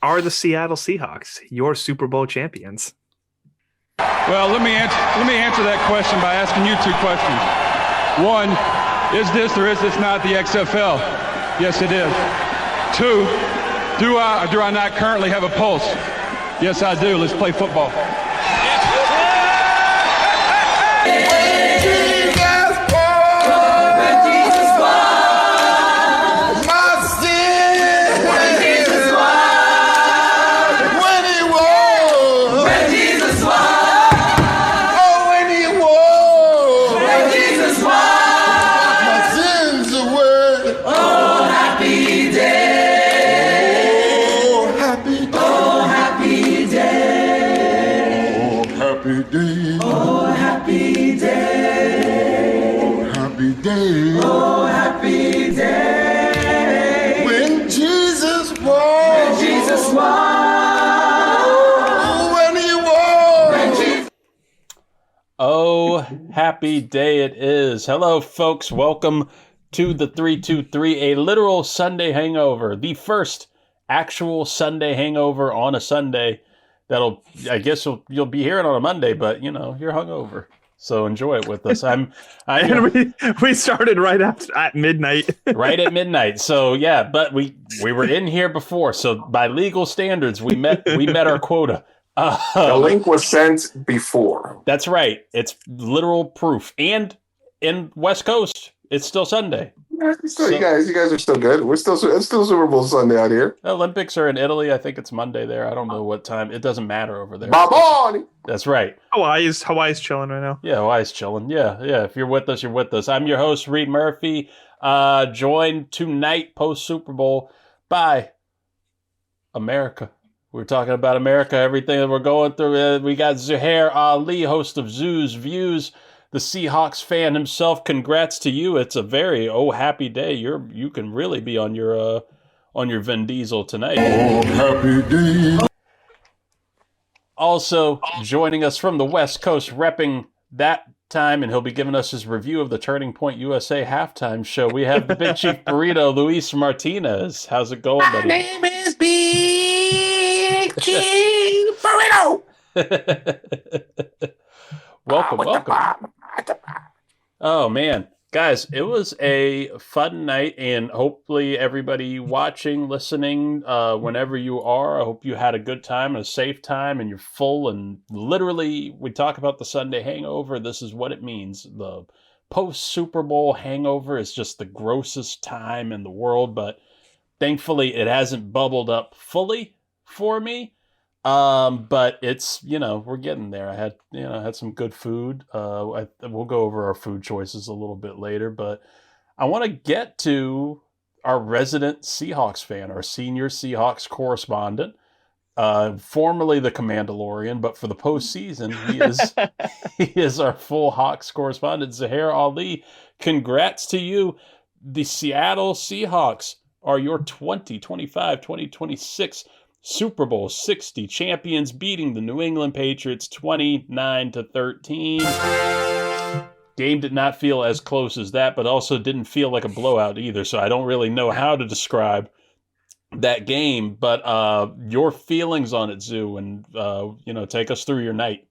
are the Seattle Seahawks your Super Bowl champions? Well, let me answer that question by asking you 2 questions. One, is this or is this not the XFL? Yes, it is. 2, do I or do I not currently have a pulse? Yes, I do. Let's play football. Oh, happy day it is. Hello, folks. Welcome to the 323, a literal Sunday hangover. The first actual Sunday hangover on a Sunday that'll, I guess you'll be hearing on a Monday, but, you're hungover. So enjoy it with us. And we started right at midnight. Right at midnight. So, yeah, but we were in here before. So by legal standards, we met our quota. The link was sent before. That's right. It's literal proof. And in West Coast, it's still Sunday. Yeah, you guys are still good. It's still Super Bowl Sunday out here. Olympics are in Italy. I think it's Monday there. I don't know what time. It doesn't matter over there. Baboni! That's right. Hawaii's chilling right now. Yeah, Hawaii's chilling. Yeah. If you're with us, you're with us. I'm your host, Reid Murphy. Joined tonight post Super Bowl by America. We're talking about America, everything that we're going through. We got Zuhair Ali, host of Zoo's Views, the Seahawks fan himself. Congrats to you. It's a very happy day. You can really be on your Vin Diesel tonight. Oh, happy day. Also joining us from the West Coast, repping that time, and he'll be giving us his review of the Turning Point USA halftime show. We have the Big Chief Burrito, Luis Martinez. How's it going, buddy? My name is Big Chief Burrito. Welcome. Oh, man. Guys, it was a fun night, and hopefully everybody watching, listening, whenever you are, I hope you had a good time, a safe time, and you're full. And literally, we talk about the Sunday hangover. This is what it means. The post-Super Bowl hangover is just the grossest time in the world, but thankfully it hasn't bubbled up fully for me. But it's, we're getting there. I had some good food. We'll go over our food choices a little bit later, but I want to get to our resident Seahawks fan, our senior Seahawks correspondent, formerly the Commandalorian, but for the postseason, he is our full Hawks correspondent, Zuhair Ali. Congrats to you. The Seattle Seahawks are your 2025-2026 Super Bowl 60 champions, beating the New England Patriots 29-13. Game did not feel as close as that, but also didn't feel like a blowout either. So I don't really know how to describe that game. But your feelings on it, Zoo, and take us through your night.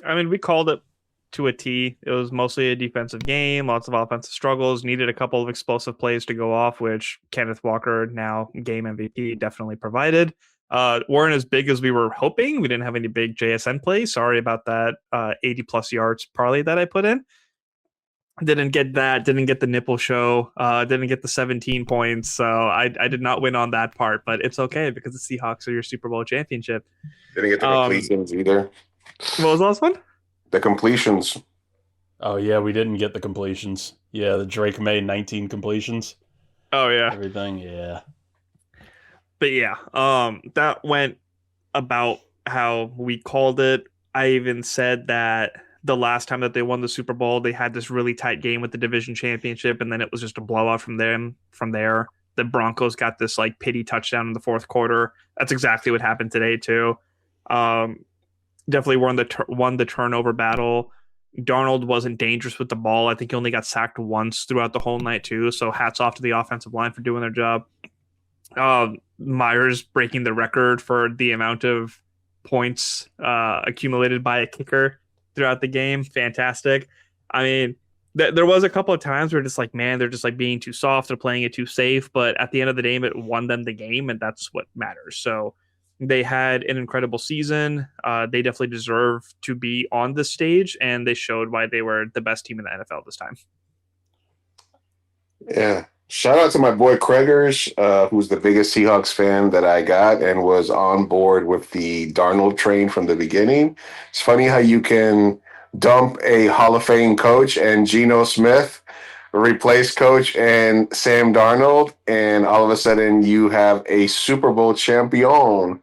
I mean, we called it to a T. It was mostly a defensive game, lots of offensive struggles, needed a couple of explosive plays to go off, which Kenneth Walker, now game MVP, definitely provided. Weren't as big as we were hoping. We didn't have any big JSN plays. Sorry about that 80-plus yards parlay that I put in. Didn't get that. Didn't get the nipple show. Didn't get the 17 points. So I did not win on that part, but it's okay because the Seahawks are your Super Bowl championship. Didn't get the completions either. What was the last one? The completions. Oh, yeah, we didn't get the completions. Yeah, the Drake Maye 19 completions. Oh, yeah. Everything, yeah. But yeah, that went about how we called it. I even said that the last time that they won the Super Bowl, they had this really tight game with the division championship, and then it was just a blowout from them. From there, the Broncos got this like pity touchdown in the fourth quarter. That's exactly what happened today too. Definitely won the turnover battle. Darnold wasn't dangerous with the ball. I think he only got sacked once throughout the whole night too. So hats off to the offensive line for doing their job. Myers breaking the record for the amount of points accumulated by a kicker throughout the game. Fantastic. I mean, there was a couple of times where just like, man, they're just like being too soft, they're playing it too safe. But at the end of the day, it won them the game, and that's what matters. So they had an incredible season. They definitely deserve to be on the stage, and they showed why they were the best team in the NFL this time. Yeah. Shout out to my boy Craigers, who's the biggest Seahawks fan that I got and was on board with the Darnold train from the beginning. It's funny how you can dump a Hall of Fame coach and Geno Smith, replace coach and Sam Darnold, and all of a sudden you have a Super Bowl champion.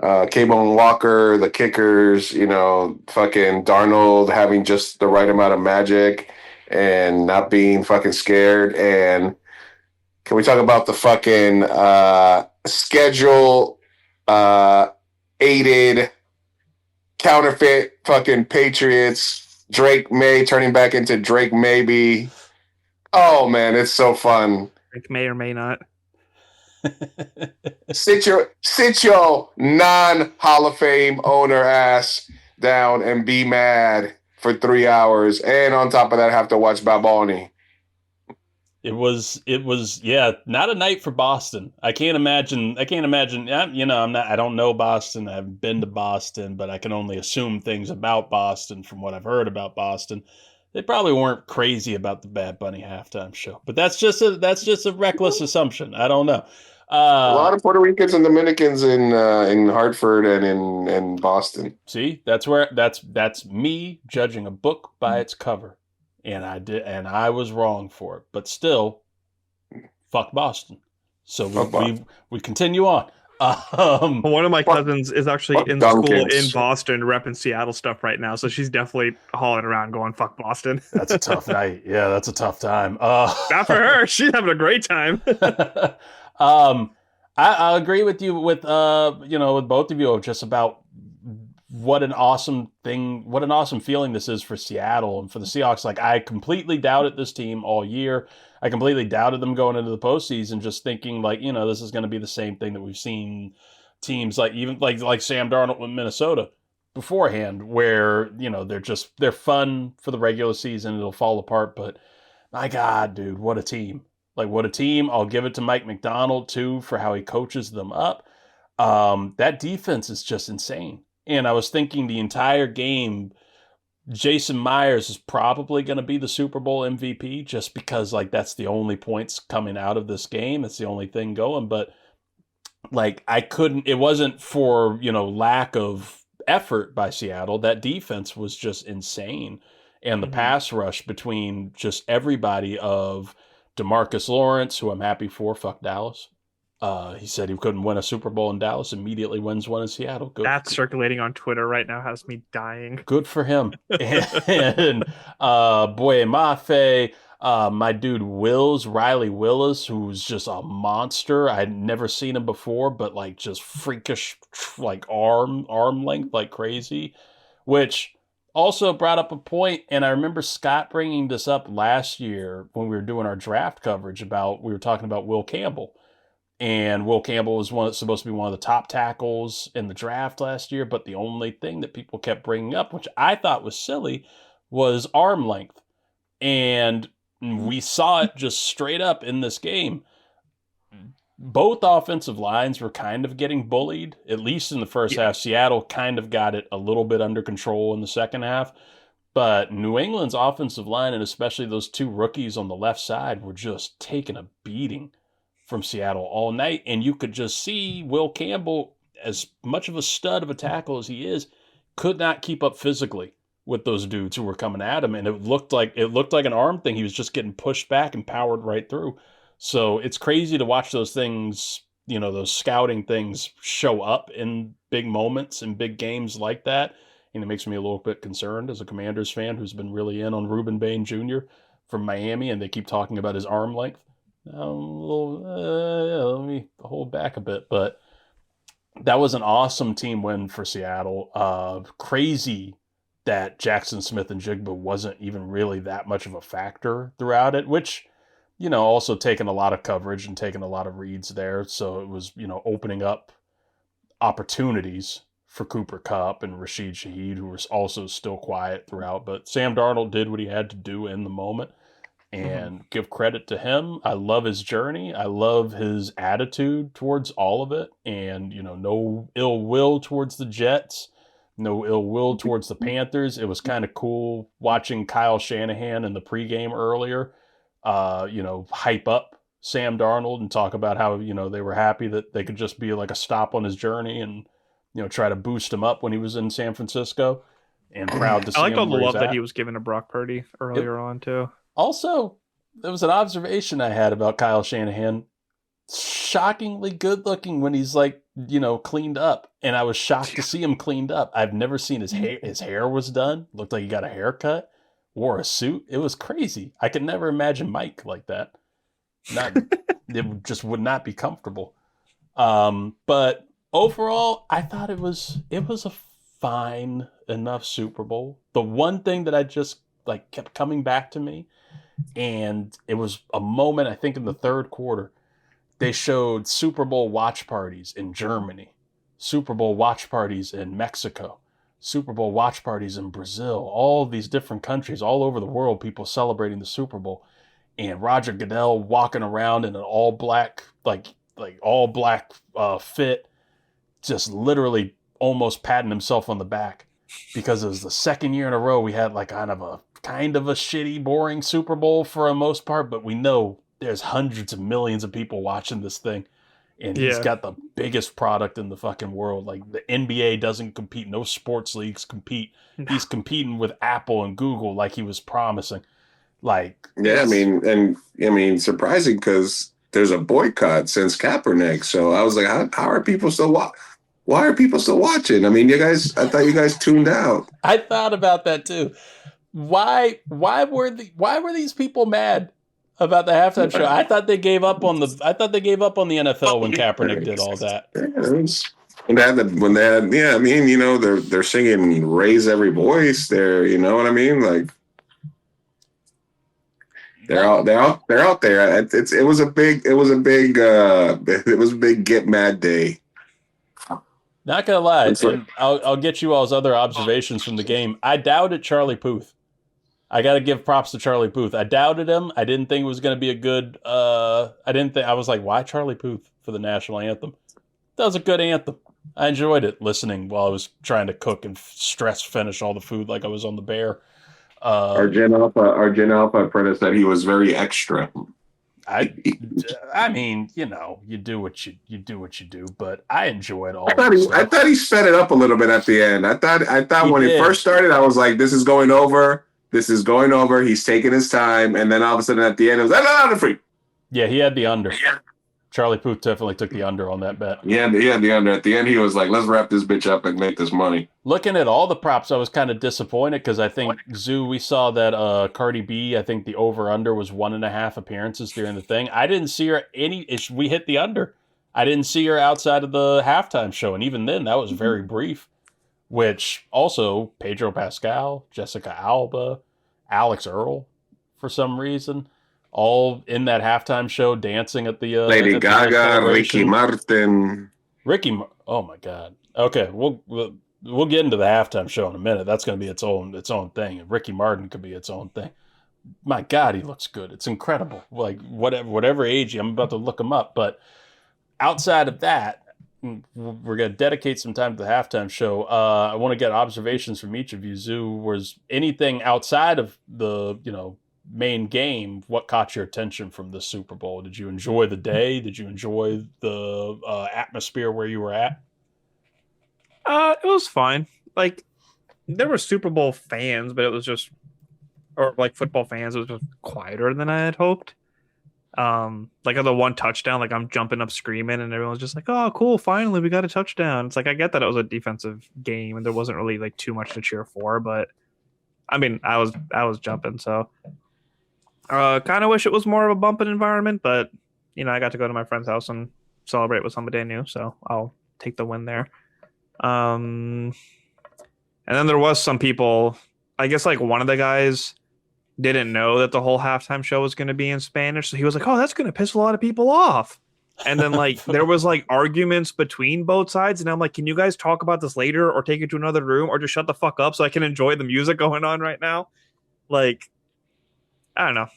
K-Bone Walker, the kickers, fucking Darnold having just the right amount of magic and not being fucking scared. And can we talk about the fucking schedule aided counterfeit fucking Patriots, Drake Maye turning back into Drake Maybe. Oh man, it's so fun. Drake may or may not. Sit your non-Hall of Fame owner ass down and be mad for 3 hours, and on top of that, have to watch Baboni. It was, yeah, not a night for Boston. I can't imagine, I don't know Boston. I haven't been to Boston, but I can only assume things about Boston from what I've heard about Boston. They probably weren't crazy about the Bad Bunny halftime show, but that's just a reckless assumption. I don't know. A lot of Puerto Ricans and Dominicans in Hartford and in Boston. See, that's me judging a book by its cover. And I was wrong for it, but still, fuck Boston. So we continue on. One of my cousins is actually in school in Boston, repping Seattle stuff right now, so she's definitely hauling around, going "fuck Boston." That's a tough night. Yeah, that's a tough time. Not for her. She's having a great time. I agree with you with both of you just about what an awesome feeling this is for Seattle and for the Seahawks. Like, I completely doubted this team all year. I completely doubted them going into the postseason, just thinking this is going to be the same thing that we've seen teams like Sam Darnold with Minnesota beforehand, where, they're fun for the regular season. It'll fall apart, but my God, dude, what a team. Like, what a team. I'll give it to Mike Macdonald too, for how he coaches them up. That defense is just insane. And I was thinking the entire game, Jason Myers is probably going to be the Super Bowl MVP, just because that's the only points coming out of this game. It's the only thing going. But it wasn't for, lack of effort by Seattle. That defense was just insane. And the pass rush between just everybody of DeMarcus Lawrence, who I'm happy for, fuck Dallas. He said he couldn't win a Super Bowl in Dallas, immediately wins one in Seattle. That's circulating on Twitter right now, has me dying. Good for him. And Boye Mafe, my dude Riley Willis, who's just a monster. I'd never seen him before, but just freakish, arm length, like crazy, which also brought up a point, and I remember Scott bringing this up last year when we were doing our draft coverage we were talking about Will Campbell. And Will Campbell was supposed to be one of the top tackles in the draft last year, but the only thing that people kept bringing up, which I thought was silly, was arm length. And we saw it just straight up in this game. Both offensive lines were kind of getting bullied, at least in the first half. Seattle kind of got it a little bit under control in the second half. But New England's offensive line, and especially those two rookies on the left side, were just taking a beating from Seattle all night. And you could just see Will Campbell, as much of a stud of a tackle as he is, could not keep up physically with those dudes who were coming at him. And it looked like an arm thing. He was just getting pushed back and powered right through. So it's crazy to watch those things, those scouting things show up in big moments and big games like that. And it makes me a little bit concerned as a Commanders fan who's been really in on Reuben Bain Jr. from Miami, and they keep talking about his arm length. Let me hold back a bit, but that was an awesome team win for Seattle. Crazy that Jackson Smith and Jigba wasn't even really that much of a factor throughout it, which also taking a lot of coverage and taking a lot of reads there. So it was, opening up opportunities for Cooper Kupp and Rashid Shaheed, who was also still quiet throughout. But Sam Darnold did what he had to do in the moment, and give credit to him. I love his journey. I love his attitude towards all of it. And, no ill will towards the Jets, no ill will towards the Panthers. It was kind of cool watching Kyle Shanahan in the pregame earlier, hype up Sam Darnold and talk about how, they were happy that they could just be like a stop on his journey and, try to boost him up when he was in San Francisco, and proud to see him. I liked all the love that he was giving to Brock Purdy earlier on too. Also, there was an observation I had about Kyle Shanahan. Shockingly good looking when he's cleaned up. And I was shocked to see him cleaned up. I've never seen his hair. His hair was done. Looked like he got a haircut. Wore a suit. It was crazy. I could never imagine Mike like that. It just would not be comfortable. But overall, I thought it was a fine enough Super Bowl. The one thing that I just kept coming back to me, and it was a moment, I think, in the third quarter, they showed Super Bowl watch parties in Germany, Super Bowl watch parties in Mexico, Super Bowl watch parties in Brazil, all these different countries, all over the world, people celebrating the Super Bowl. And Roger Goodell walking around in an all black, fit, just literally almost patting himself on the back, because it was the second year in a row we had kind of a shitty, boring Super Bowl for the most part, but we know there's hundreds of millions of people watching this thing, and he's got the biggest product in the fucking world. The NBA doesn't compete, no sports leagues compete. He's competing with Apple and Google like he was promising. Surprising because there's a boycott since Kaepernick. So I was like, how are people still why are people still watching? I thought you guys tuned out. I thought about that too. Why were these people mad about the halftime show? I thought they gave up on the NFL when Kaepernick did all that. They're singing "Raise Every Voice." They're what I mean. They're out there. It was a big get mad day. Not gonna lie, and I'll get you all's other observations from the game. I doubted Charlie Puth. I got to give props to Charlie Puth. I doubted him. I didn't think it was going to be a good. I was like, why Charlie Puth for the national anthem? That was a good anthem. I enjoyed it listening while I was trying to cook and stress finish all the food like I was on the bear. Our Gen Alpha apprentice said he was very extra. I mean, you do what you do, but I enjoyed all. I thought he sped it up a little bit at the end. I thought when he first started, I was like, this is going over. He's taking his time, and then all of a sudden at the end, it was free. Yeah, he had the under. Yeah. Charlie Puth definitely took the under on that bet. Yeah, he had the under. At the end, he was like, let's wrap this bitch up and make this money. Looking at all the props, I was kind of disappointed because I think, we saw that Cardi B, I think the over-under was 1.5 appearances during the thing. I didn't see her we hit the under. I didn't see her outside of the halftime show, and even then, that was very brief, which also Pedro Pascal, Jessica Alba, Alex Earl, for some reason, all in that halftime show dancing at the Lady Gaga, Ricky Martin. Oh my God. Okay, we'll get into the halftime show in a minute. That's going to be its own thing. And Ricky Martin could be its own thing. My God, he looks good. It's incredible. Whatever age, I'm about to look him up. But outside of that, we're going to dedicate some time to the halftime show. I want to get observations from each of you. Zoo, was anything outside of the main game, what caught your attention from the Super Bowl? Did you enjoy the day? Did you enjoy the atmosphere where you were at? It was fine. There were Super Bowl fans, but it was just, or football fans, it was just quieter than I had hoped. On the one touchdown, I'm jumping up screaming, and everyone's just like, "Oh, cool! Finally, we got a touchdown." It's I get that it was a defensive game, and there wasn't really too much to cheer for, but I mean, I was jumping, so. Kind of wish it was more of a bumping environment, but I got to go to my friend's house and celebrate with somebody I knew, so I'll take the win there. And then there was some people, I guess one of the guys didn't know that the whole halftime show was going to be in Spanish. So he was like, oh, that's going to piss a lot of people off. And then like there was like arguments between both sides. And I'm like, can you guys talk about this later or take it to another room or just shut the fuck up so I can enjoy the music going on right now? Like, I don't know.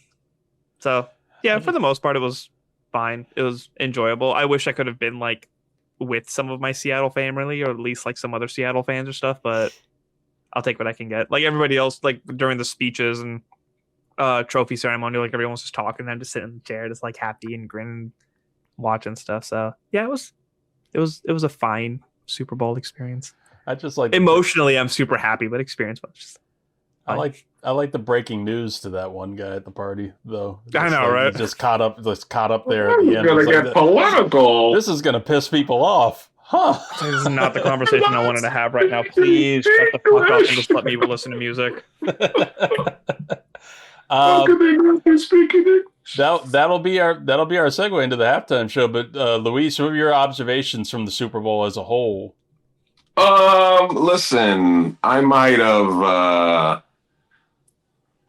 So yeah, for the most part, it was fine. It was enjoyable. I wish I could have been like with some of my Seattle family or at least like some other Seattle fans or stuff, but I'll take what I can get. Like everybody else, like during the speeches and trophy ceremony, like everyone was just talking and I'm just sitting in the chair, just like happy and grinning, watching stuff. So yeah, it was a fine Super Bowl experience. I just like emotionally, I'm super happy, but experience was just fine. I like the breaking news to that one guy at the party, though. I know, like, right? Just caught up there at the end. Gonna get political. This is gonna piss people off, huh? This is not the conversation I wanted to have right now. Please shut the fuck up and just let me listen to music. How can they not be speaking English? That'll be our segue into the halftime show. But Luis, what were your observations from the Super Bowl as a whole? Listen, I might have.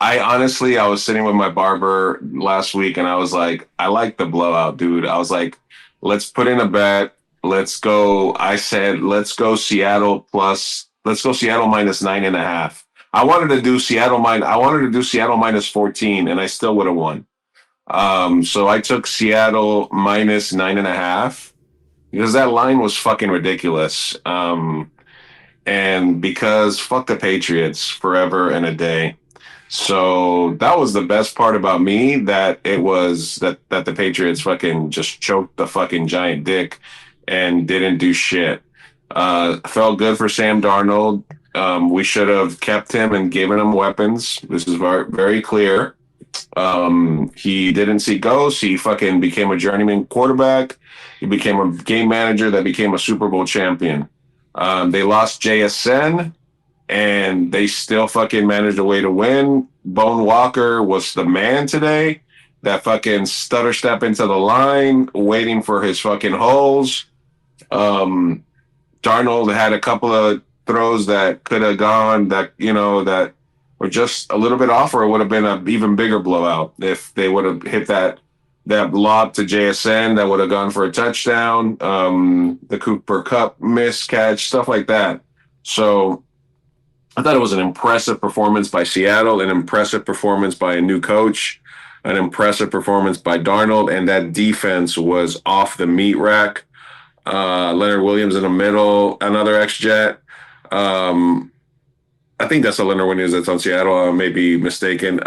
I was sitting with my barber last week, and I was like, I like the blowout, dude. I was like, let's put in a bet. Let's go. I said, let's go Seattle minus 9.5. I wanted to do Seattle minus 14, and I still would have won. So I took Seattle minus 9.5 because that line was fucking ridiculous. And because fuck the Patriots forever and a day. So that was the best part about me, that it was that the Patriots fucking just choked the fucking giant dick and didn't do shit. Felt good for Sam Darnold. We should have kept him and given him weapons. This is very, very clear. He didn't see ghosts. He fucking became a journeyman quarterback. He became a game manager that became a Super Bowl champion. They lost JSN, and they still fucking managed a way to win. Bone Walker was the man today. That fucking stutter step into the line, waiting for his fucking holes. Darnold had a couple of throws that could have gone, that were just a little bit off, or it would have been an even bigger blowout if they would have hit that lob to JSN that would have gone for a touchdown. The Cooper Kupp miscatch, stuff like that. So I thought it was an impressive performance by Seattle, an impressive performance by a new coach, an impressive performance by Darnold, and that defense was off the meat rack. Leonard Williams in the middle, another ex-Jet. I think that's a Leonard Williams that's on Seattle. I may be mistaken.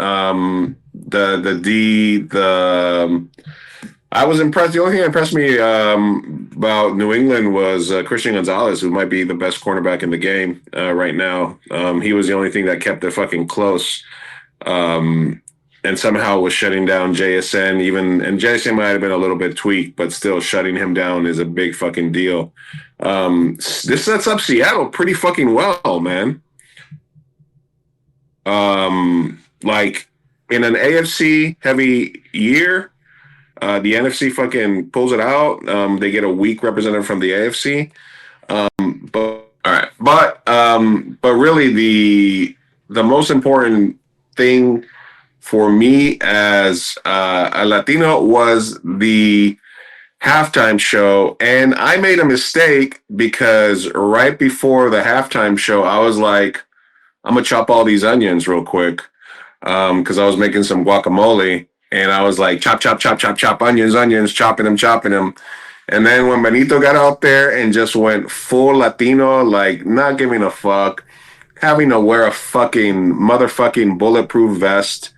I was impressed. The only thing that impressed me about New England was Christian Gonzalez, who might be the best cornerback in the game right now. He was the only thing that kept it fucking close, and somehow was shutting down JSN. And JSN might have been a little bit tweaked, but still shutting him down is a big fucking deal. This sets up Seattle pretty fucking well, man. Like in an AFC heavy year, the NFC fucking pulls it out. They get a weak representative from the AFC. But really the most important thing for me as a Latino was the halftime show. And I made a mistake because right before the halftime show, I was like, I'm gonna chop all these onions real quick. Because I was making some guacamole. And I was like, chop, onions, chopping them. And then when Benito got out there and just went full Latino, like not giving a fuck, having to wear a fucking motherfucking bulletproof vest.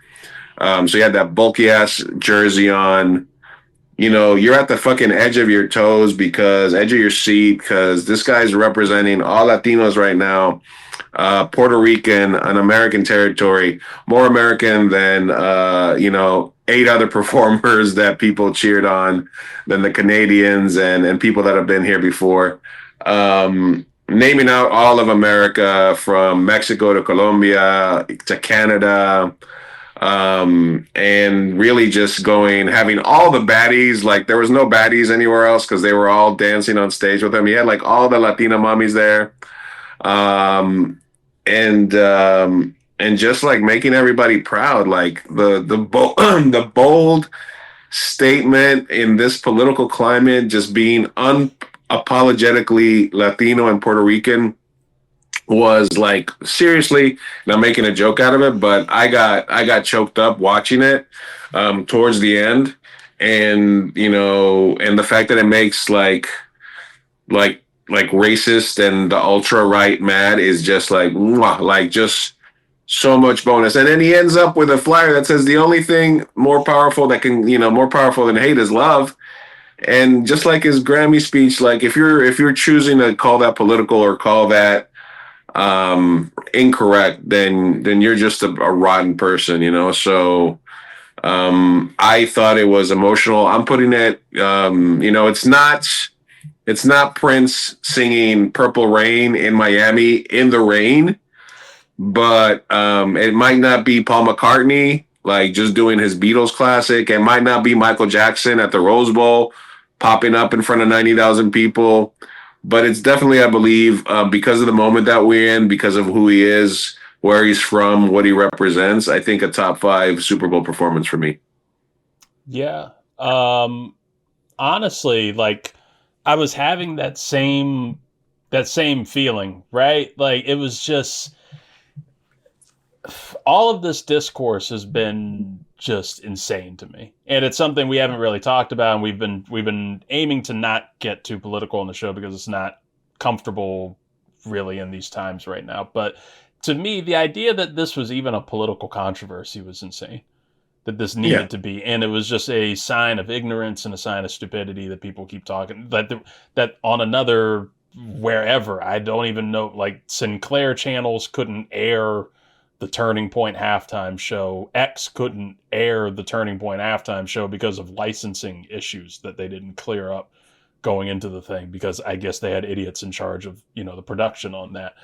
So you had that bulky ass jersey on. You're at the fucking edge of your seat, because this guy's representing all Latinos right now. Puerto Rican, an American territory, more American than 8 other performers that people cheered on, than the Canadians and people that have been here before. Naming out all of America, from Mexico to Colombia to Canada, and really just having all the baddies. Like there was no baddies anywhere else because they were all dancing on stage with him. He had like all the Latina mommies there. and just like making everybody proud, like the bold statement in this political climate, just being unapologetically Latino and Puerto Rican was like seriously not making a joke out of it, but I got choked up watching it towards the end, and and the fact that it makes like racist and the ultra right mad is just like mwah, like just so much bonus. And then he ends up with a flyer that says the only thing more powerful that can more powerful than hate is love. And just like his Grammy speech, like if you're choosing to call that political or call that incorrect, then you're just a rotten person. So I thought it was emotional. I'm putting it it's not Prince singing Purple Rain in Miami in the rain, but it might not be Paul McCartney like just doing his Beatles classic. It might not be Michael Jackson at the Rose Bowl popping up in front of 90,000 people. But it's definitely, I believe, because of the moment that we're in, because of who he is, where he's from, what he represents, I think a top 5 Super Bowl performance for me. Yeah. Honestly, like I was having that same feeling, right? Like it was just all of this discourse has been just insane to me, and it's something we haven't really talked about, and we've been aiming to not get too political on the show because it's not comfortable really in these times right now. But to me, the idea that this was even a political controversy was insane. That this needed to be, and it was just a sign of ignorance and a sign of stupidity that people keep talking that on another wherever, I don't even know, like Sinclair channels couldn't air the Turning Point halftime show. X couldn't air the Turning Point halftime show because of licensing issues that they didn't clear up going into the thing, because I guess they had idiots in charge of, the production on that.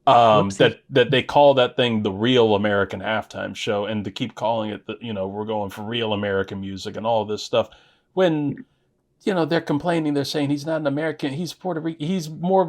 That they call that thing the Real American Halftime Show, and to keep calling it we're going for real American music and all this stuff, when they're complaining, they're saying he's not an American, he's Puerto Rican, he's more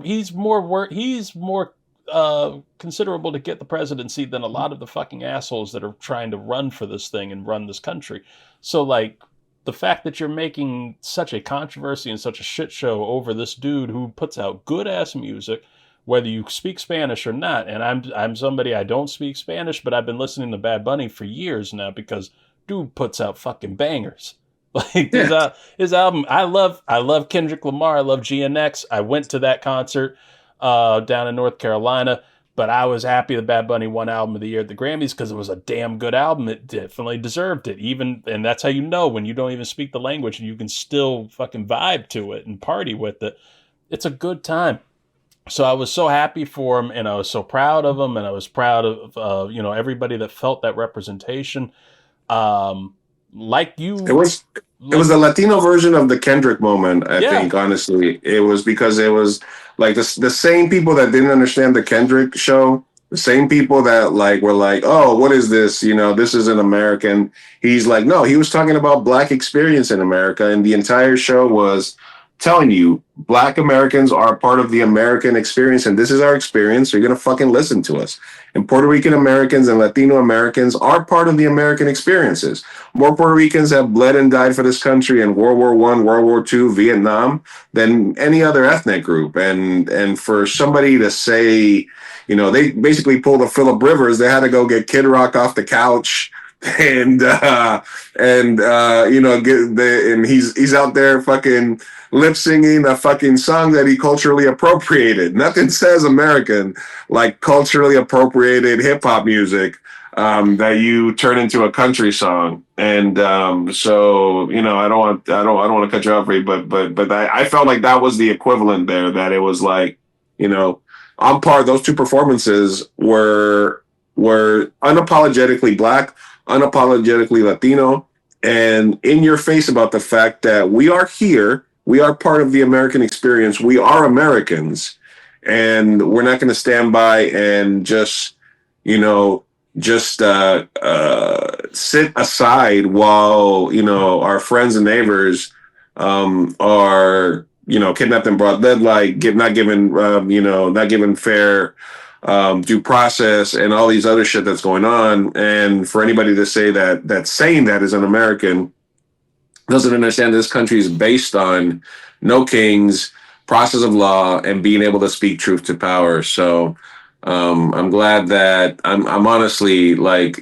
considerable to get the presidency than a lot of the fucking assholes that are trying to run for this thing and run this country. So like the fact that you're making such a controversy and such a shit show over this dude who puts out good ass music, whether you speak Spanish or not. And I'm somebody, I don't speak Spanish, but I've been listening to Bad Bunny for years now because dude puts out fucking bangers. Like his album, I love Kendrick Lamar, I love GNX. I went to that concert down in North Carolina, but I was happy that Bad Bunny won Album of the Year at the Grammys because it was a damn good album. It definitely deserved it. And that's how you know when you don't even speak the language and you can still fucking vibe to it and party with it. It's a good time. So I was so happy for him, and I was so proud of him, and I was proud of everybody that felt that representation. Like you, it was a Latino version of the Kendrick moment. I think honestly, it was because it was like the same people that didn't understand the Kendrick show, the same people that were like, oh, what is this? This isn't American. He's like, no, he was talking about Black experience in America, and the entire show was telling you Black Americans are a part of the American experience, and this is our experience, so you're going to fucking listen to us. And Puerto Rican Americans and Latino Americans are part of the American experiences. More Puerto Ricans have bled and died for this country in World War I, World War II, Vietnam than any other ethnic group. And for somebody to say, they basically pulled a Phillip Rivers, they had to go get Kid Rock off the couch and he's out there fucking lip singing a fucking song that he culturally appropriated. Nothing says American like culturally appropriated hip hop music that you turn into a country song. And so I don't want to cut you off, Reid, but I felt like that was the equivalent there. That it was like on par. Those two performances were unapologetically Black, unapologetically Latino, and in your face about the fact that we are here, we are part of the American experience, we are Americans, and we're not going to stand by and just sit aside while our friends and neighbors are kidnapped and brought dead, like not given fair due process and all these other shit that's going on. And for anybody to say that saying that is un American doesn't understand this country is based on no kings, process of law, and being able to speak truth to power. So I'm glad that I'm honestly like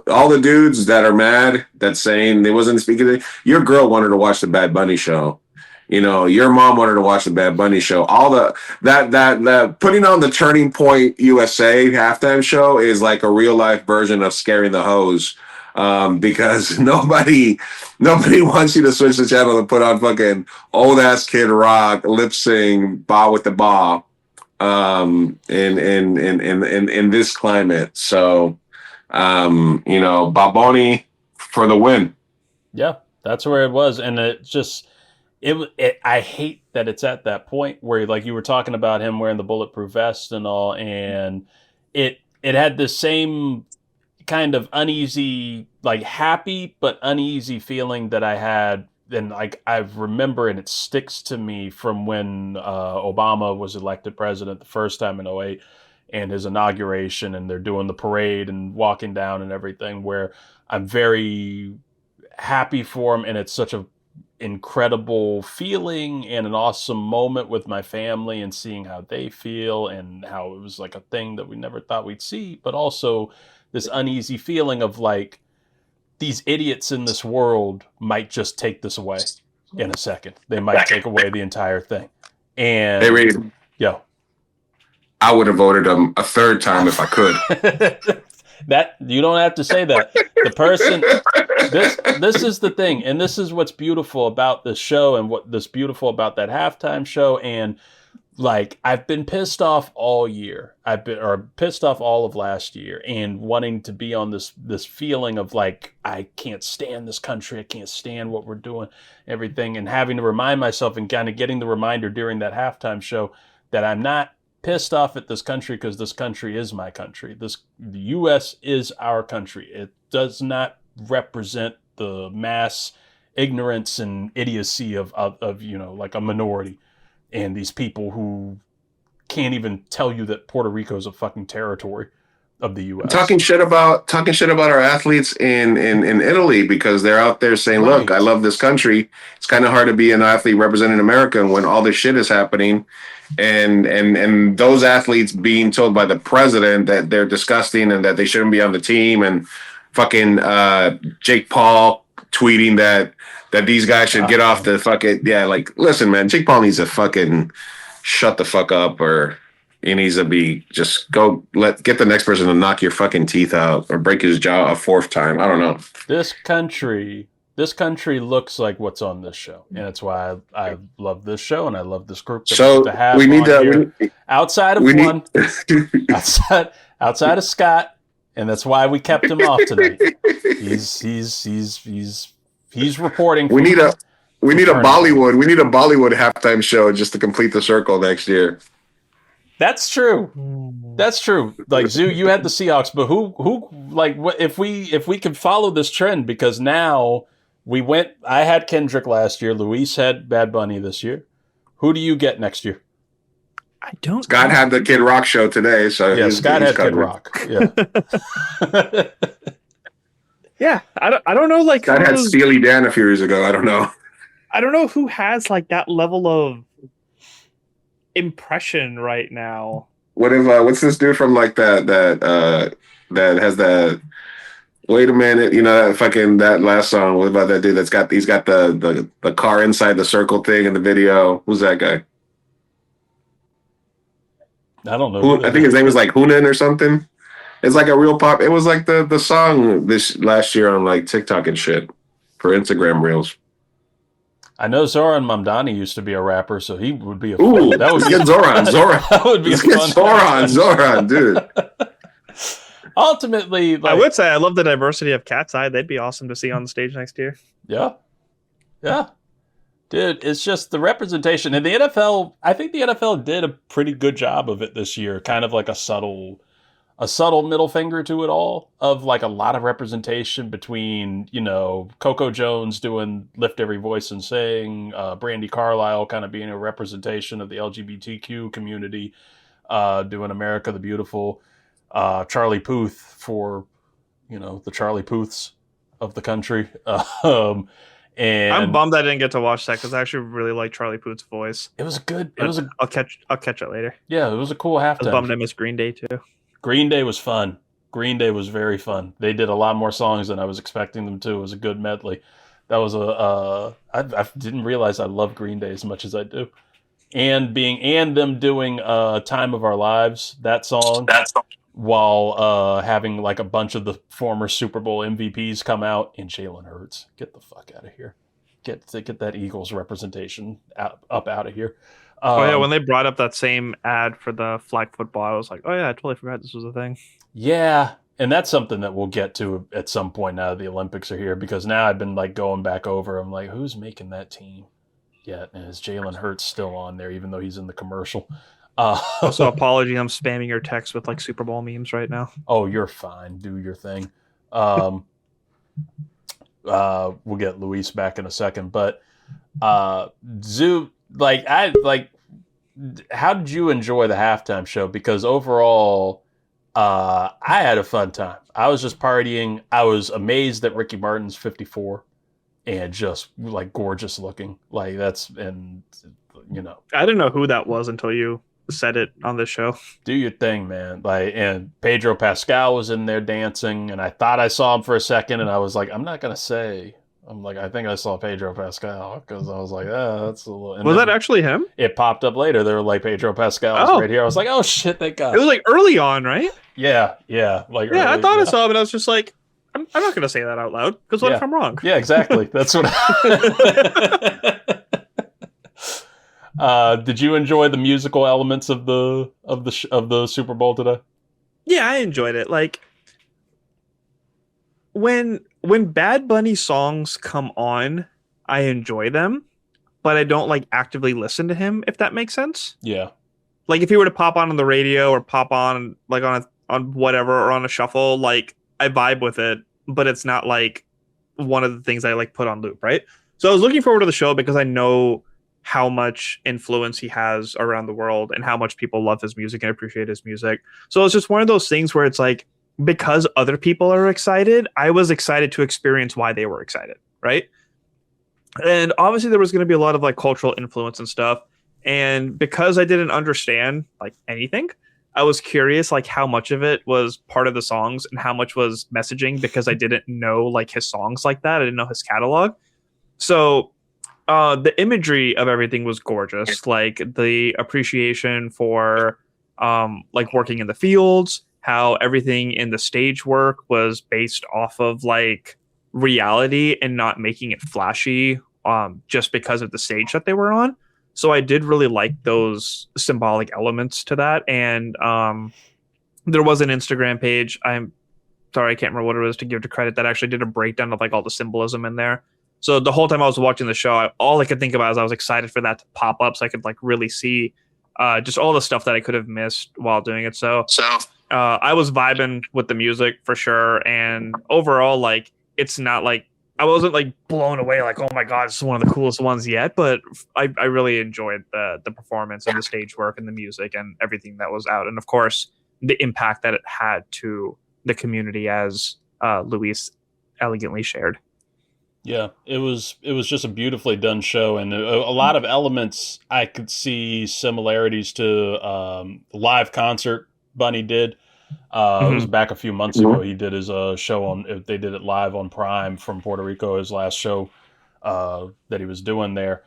all the dudes that are mad that saying they wasn't speaking. Your girl wanted to watch the Bad Bunny show. You know, your mom wanted to watch the Bad Bunny show. All that putting on the Turning Point USA halftime show is like a real life version of Scaring the Hose. Because nobody wants you to switch the channel and put on fucking old ass Kid Rock lip sing "Ba with the Ba" in this climate. So Baboni for the win. Yeah, that's where it was, and it just I hate that it's at that point where, like you were talking about him wearing the bulletproof vest and all, and it had the same kind of uneasy, like happy but uneasy feeling that I had, and like I remember, and it sticks to me from when Obama was elected president the first time in 2008 and his inauguration, and they're doing the parade and walking down and everything, where I'm very happy for him, and it's such a incredible feeling and an awesome moment with my family and seeing how they feel and how it was like a thing that we never thought we'd see, but also this uneasy feeling of like these idiots in this world might just take this away in a second. They might take away the entire thing. And hey, Reid, yo, I would have voted him a third time if I could. That you don't have to say that. The person, this is the thing, and this is what's beautiful about this show, and what this beautiful about that halftime show. And like, I've been pissed off all year. Pissed off all of last year, and wanting to be on this feeling of like, I can't stand this country. I can't stand what we're doing, everything, and having to remind myself and kind of getting the reminder during that halftime show that I'm not pissed off at this country because this country is my country. The U.S. is our country. It does not represent the mass ignorance and idiocy of like a minority. And these people who can't even tell you that Puerto Rico is a fucking territory of the U.S. Talking shit about our athletes in Italy because they're out there saying, right. Look, I love this country. It's kind of hard to be an athlete representing America when all this shit is happening. And those athletes being told by the president that they're disgusting and that they shouldn't be on the team, and fucking Jake Paul tweeting that these guys should get off the fucking, like, listen, man, Jake Paul needs to fucking shut the fuck up, or he needs to be just get the next person to knock your fucking teeth out or break his jaw a fourth time. I don't know. This country looks like what's on this show, and that's why I love this show and I love this group. So we need to outside of outside of Scott, and that's why we kept him off tonight. He's reporting. We need a Bollywood halftime show just to complete the circle next year. That's true. Like, Zoo, you had the Seahawks, but who like, what if we could follow this trend, because now I had Kendrick last year. Luis had Bad Bunny this year. Who do you get next year? I don't. Scott had the Kid Rock show today, so yeah, Scott had Kid Rock. Yeah. Yeah, I don't know. Like, Scott had Steely Dan a few years ago. I don't know. I don't know who has like that level of impression right now. What if what's this dude from like that has that? Wait a minute, that last song. What about that dude he's got the car inside the circle thing in the video? Who's that guy? I don't know. I think his name is like Hunan or something. It's like a real pop. It was like the song this last year on like TikTok and shit for Instagram reels. I know Zoran Mamdani used to be a rapper, so he would be a Ooh, that would get Zoran. That would be Zoran, dude. Ultimately, like, I would say I love the diversity of Cat's Eye. They'd be awesome to see on the stage next year. Yeah. Dude, it's just the representation. And the NFL, I think the NFL did a pretty good job of it this year. Kind of like a subtle middle finger to it all, of like a lot of representation between, Coco Jones doing Lift Every Voice and Sing, Brandy Carlisle kind of being a representation of the LGBTQ community, doing America the Beautiful, Charlie Puth for, the Charlie Puths of the country. And I'm bummed I didn't get to watch that because I actually really like Charlie Puth's voice. It was good. I'll catch it later. Yeah, it was a cool halftime. I was bummed I missed Green Day too. Green Day was fun. Green Day was very fun. They did a lot more songs than I was expecting them to. It was a good medley. That was I didn't realize I love Green Day as much as I do. And them doing Time of Our Lives, that song. While having like a bunch of the former Super Bowl MVPs come out, and Jalen Hurts, get the fuck out of here, get that Eagles representation up out of here. When they brought up that same ad for the flag football, I was like, oh yeah, I totally forgot this was a thing. Yeah, and that's something that we'll get to at some point now that the Olympics are here, because now I've been like going back over. I'm like, who's making that team? Yeah, and is Jalen Hurts still on there, even though he's in the commercial? Also, apology, I'm spamming your text with like Super Bowl memes right now. Oh, you're fine. Do your thing. We'll get Luis back in a second, but how did you enjoy the halftime show? Because overall, I had a fun time. I was just partying. I was amazed that Ricky Martin's 54 and just like gorgeous looking. Like I didn't know who that was until you said it on this show. Do your thing, man. And Pedro Pascal was in there dancing, and I thought I saw him for a second, and I was like, I'm not gonna say. I'm like, I think I saw Pedro Pascal, because I was like, that's a little. Was that actually him? It popped up later. They were like, Pedro Pascal right here. I was like, oh shit, thank God. It was like early on, right? Yeah. I thought I saw him, and I was just like, I'm not gonna say that out loud, because what if I'm wrong? Yeah, exactly. That's what. Did you enjoy the musical elements of the Super Bowl today? Yeah, I enjoyed it. Like when Bad Bunny songs come on, I enjoy them, but I don't like actively listen to him, if that makes sense. Yeah. Like if he were to pop on the radio or pop on like on whatever or on a shuffle, like I vibe with it, but it's not like one of the things I like put on loop, right? So I was looking forward to the show because I know how much influence he has around the world and how much people love his music and appreciate his music. So it's just one of those things where it's like, because other people are excited, I was excited to experience why they were excited, right? And obviously there was going to be a lot of like cultural influence and stuff. And because I didn't understand like anything, I was curious like how much of it was part of the songs and how much was messaging, because I didn't know like his songs like that. I didn't know his catalog. So the imagery of everything was gorgeous. Like the appreciation for like working in the fields, how everything in the stage work was based off of like reality and not making it flashy just because of the stage that they were on. So I did really like those symbolic elements to that. And there was an Instagram page. I'm sorry, I can't remember what it was to give to credit, that actually did a breakdown of like all the symbolism in there. So the whole time I was watching the show, all I could think about is I was excited for that to pop up so I could like really see just all the stuff that I could have missed while doing it. So I was vibing with the music for sure. And overall, like, it's not like I wasn't like blown away, like, oh my God, this is one of the coolest ones yet. But I really enjoyed the performance and the stage work and the music and everything that was out. And of course, the impact that it had to the community, as Luis elegantly shared. Yeah, it was just a beautifully done show, and a lot of elements I could see similarities to the live concert Bunny did. It was back a few months ago. He did his show they did it live on Prime from Puerto Rico, his last show that he was doing there.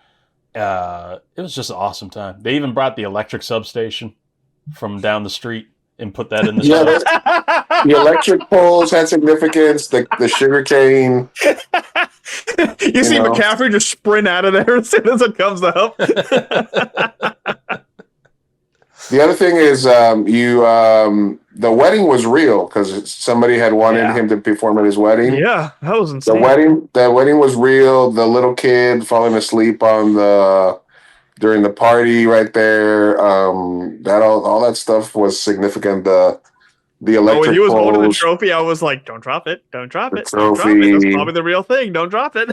It was just an awesome time. They even brought the electric substation from down the street and put that in the show. The electric poles had significance. The sugar cane. You see McCaffrey just sprint out of there as soon as it comes up. The other thing is, the wedding was real because somebody had wanted him to perform at his wedding. Yeah, that was insane. The wedding was real. The little kid falling asleep during the party right there. That all that stuff was significant. The electric when he was poles, holding the trophy, I was like, "Don't drop it! Don't drop it! Don't drop Trophy. it! That's probably the real thing. Don't drop it."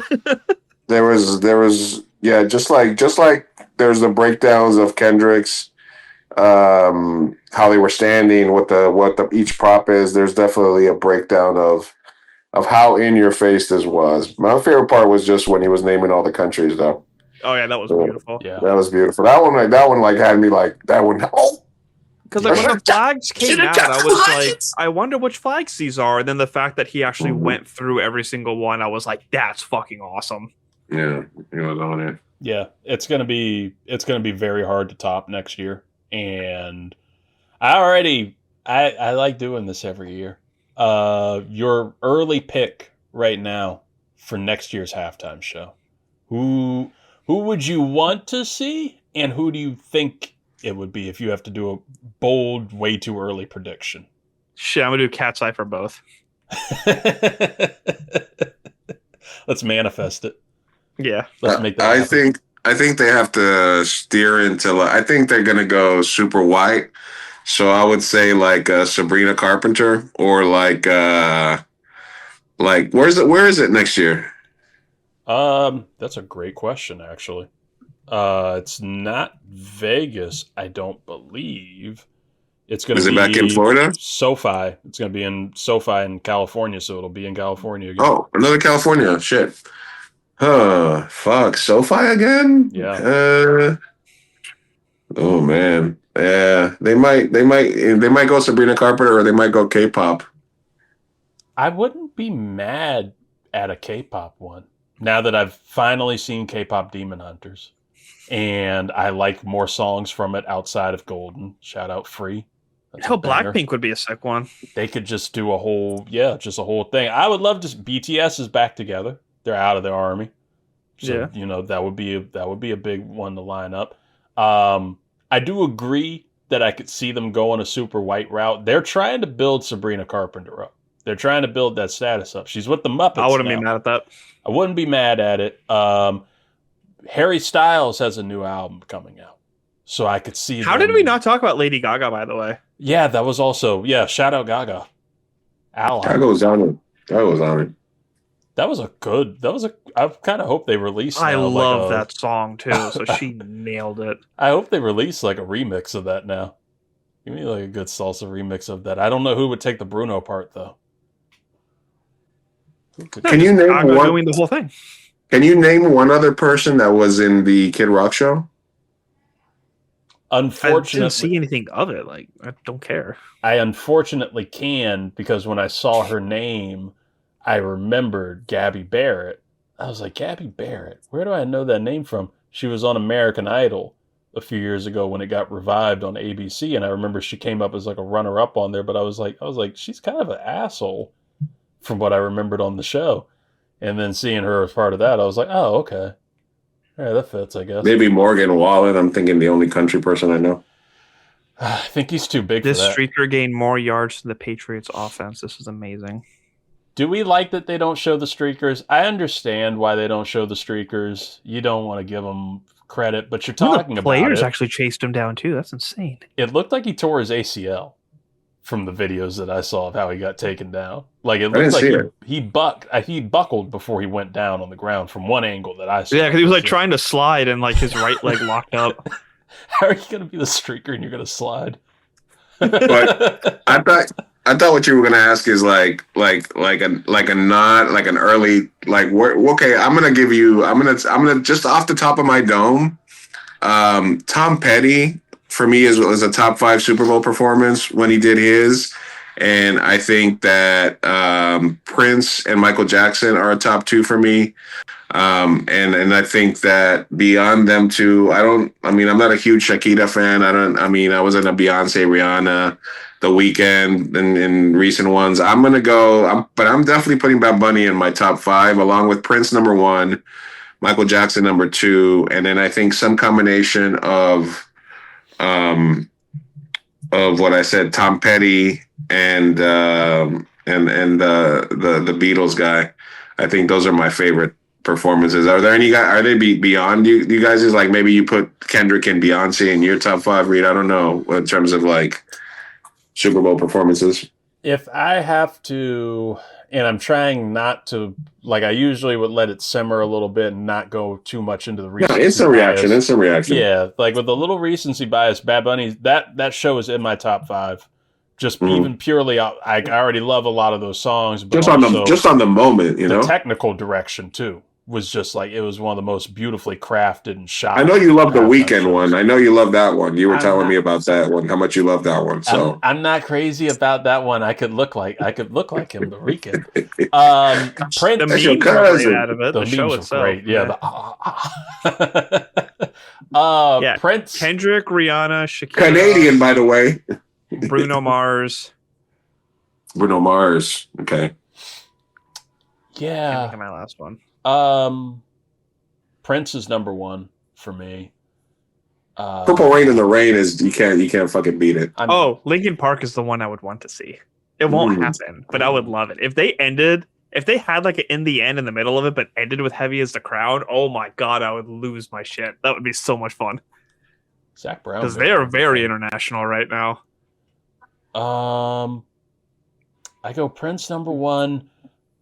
There was just like there's the breakdowns of Kendrick's how they were standing, what the each prop is. There's definitely a breakdown of how in your face this was. My favorite part was just when he was naming all the countries, though. Oh yeah, that was beautiful. Yeah, that was beautiful. That one had me like that one. Oh, because like when the flags came out, I was like, I wonder which flags these are. And then the fact that he actually went through every single one, I was like, that's fucking awesome. Yeah, he was on it. Yeah, it's gonna be very hard to top next year, and I like doing this every year. Your early pick right now for next year's halftime show. Who would you want to see, and who do you think it would be if you have to do a bold, way too early prediction? Shit, I'm gonna do Cat's Eye for both. Let's manifest it. Yeah, let's make that happen. I think they have to steer into. I think they're gonna go super white. So I would say like Sabrina Carpenter or like where is it next year? That's a great question, actually. It's not Vegas, I don't believe. It's going to be... Is it back in Florida? SoFi. It's going to be in SoFi in California, so it'll be in California again. Oh, another California. Shit. Fuck. SoFi again? Yeah. Oh, man. Yeah. They might go Sabrina Carpenter or they might go K-pop. I wouldn't be mad at a K-pop one. Now that I've finally seen K-pop Demon Hunters. And I like more songs from it outside of Golden. Shout out Free. Hell, Blackpink would be a sick one. They could just do a whole thing. I would love to. BTS is back together. They're out of the army. So, that would be a big one to line up. I do agree that I could see them going a super white route. They're trying to build Sabrina Carpenter up. They're trying to build that status up. She's with the Muppets. I wouldn't be mad at that. I wouldn't be mad at it. Harry Styles has a new album coming out. So I could see How did we not talk about Lady Gaga, by the way? Yeah, that was also... Yeah, shout out Gaga. Gaga was on it. I kind of hope they release... I love that song, too, so she nailed it. I hope they release like a remix of that now. Give me like a good salsa remix of that. I don't know who would take the Bruno part, though. Can you name Gaga doing the whole thing? Can you name one other person that was in the Kid Rock show? Unfortunately, I didn't see anything of it. Like, I don't care. I unfortunately can, because when I saw her name, I remembered Gabby Barrett. I was like, Gabby Barrett? Where do I know that name from? She was on American Idol a few years ago when it got revived on ABC, and I remember she came up as like a runner-up on there, but I was like, she's kind of an asshole from what I remembered on the show. And then seeing her as part of that, I was like, oh, okay. Yeah, that fits, I guess. Maybe Morgan Wallen. I'm thinking the only country person I know. I think he's too big for that. This streaker gained more yards than the Patriots offense. This is amazing. Do we like that they don't show the streakers? I understand why they don't show the streakers. You don't want to give them credit, but you're talking about it. Players actually chased him down, too. That's insane. It looked like he tore his ACL from the videos that I saw of how he got taken down. Like, it looked like he buckled before he went down on the ground from one angle that I saw. Yeah, because he was like trying to slide and like his right leg locked up. How are you going to be the streaker and you're going to slide? But I thought what you were going to ask is like an early, like, okay, I'm going to just off the top of my dome, Tom Petty for me is a top 5 Super Bowl performance when he did his. And I think that Prince and Michael Jackson are a top 2 for me. And I think that beyond them two, I'm not a huge Shakira fan. I wasn't a Beyonce, Rihanna, The Weeknd in recent ones. I'm definitely putting Bad Bunny in my top 5, along with Prince number 1, Michael Jackson number 2. And then I think some combination of what I said, Tom Petty and the Beatles guy. I think those are my favorite performances. Are there any guys? Are they beyond you guys? Is like maybe you put Kendrick and Beyonce in your top 5, Reid? I don't know in terms of like Super Bowl performances. If I have to and I'm trying not to, like, I usually would let it simmer a little bit and not go too much into the recency instant reaction. Yeah, like with a little recency bias, Bad Bunny, that show is in my top 5. Just even purely, I already love a lot of those songs, but just on the moment, you know, the technical direction too was just like, it was one of the most beautifully crafted and shot. I know you love the Weeknd one. I know you love that one. You were telling me about that one, how much you love that one. So I'm not crazy about that one. I could look like him, the Weeknd. Prince, the memes are great out of it. The show memes itself, great. Yeah. Prince, Kendrick, Rihanna, Shakira, Canadian, by the way. Bruno Mars. Okay. Yeah. I think my last one. Prince is number 1 for me. Purple Rain in the Rain is you can't fucking beat it. Linkin Park is the one I would want to see. It won't happen, but I would love it if they had like an in the end in the middle of it, but ended with Heavy as the Crown. Oh my god, I would lose my shit. That would be so much fun. Zach Brown, because they are very international right now. I go Prince number 1.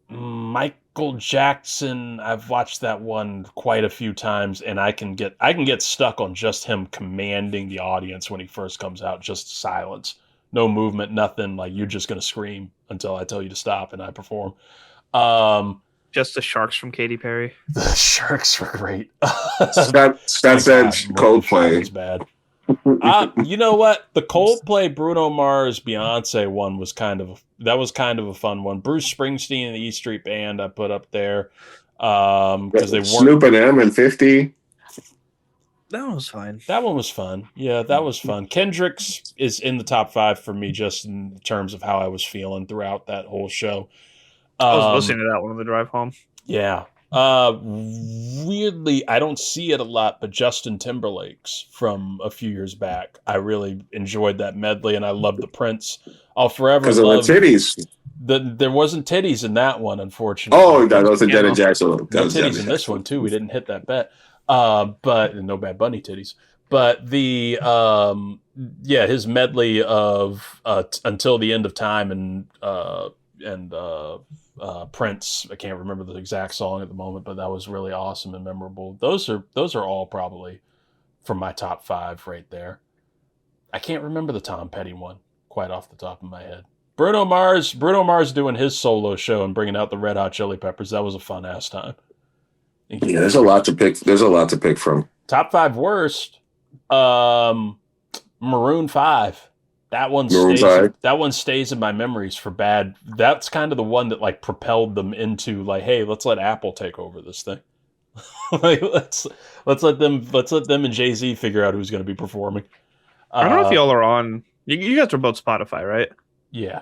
Michael Jackson, I've watched that one quite a few times, and I can get stuck on just him commanding the audience when he first comes out. Just silence, no movement, nothing. Like, you're just gonna scream until I tell you to stop, and I perform. Just the Sharks from Katy Perry. The Sharks were great. That's Edge Coldplay was bad. You know what? The Coldplay, Bruno Mars, Beyonce one was kind of a fun one. Bruce Springsteen and the E Street Band I put up there because they weren't. Snoop and M and 50. That one was fine. That one was fun. Yeah, that was fun. Kendrick's is in the top 5 for me, just in terms of how I was feeling throughout that whole show. I was listening to that one on the drive home. Yeah. Weirdly, I don't see it a lot, but Justin Timberlake's from a few years back. I really enjoyed that medley, and I love the Prince. I'll forever love the titties. There wasn't titties in that one, unfortunately. Oh, that was a Janet Jackson. No titties in this one too. We didn't hit that bet. But no Bad Bunny titties. But the his medley of Until the End of Time and Prince. I can't remember the exact song at the moment, but that was really awesome and memorable. Those are all probably from my top 5 right there. I can't remember the Tom Petty one quite off the top of my head. Bruno Mars doing his solo show and bringing out the Red Hot Chili Peppers. That was a fun ass time. Yeah, there's a lot to pick. There's a lot to pick from. Top 5 worst. Maroon 5. That one stays in my memories for bad. That's kind of the one that like propelled them into like, hey, let's let Apple take over this thing. Like, let's let them and Jay-Z figure out who's going to be performing. I don't know if y'all are on. You guys are both Spotify, right? Yeah.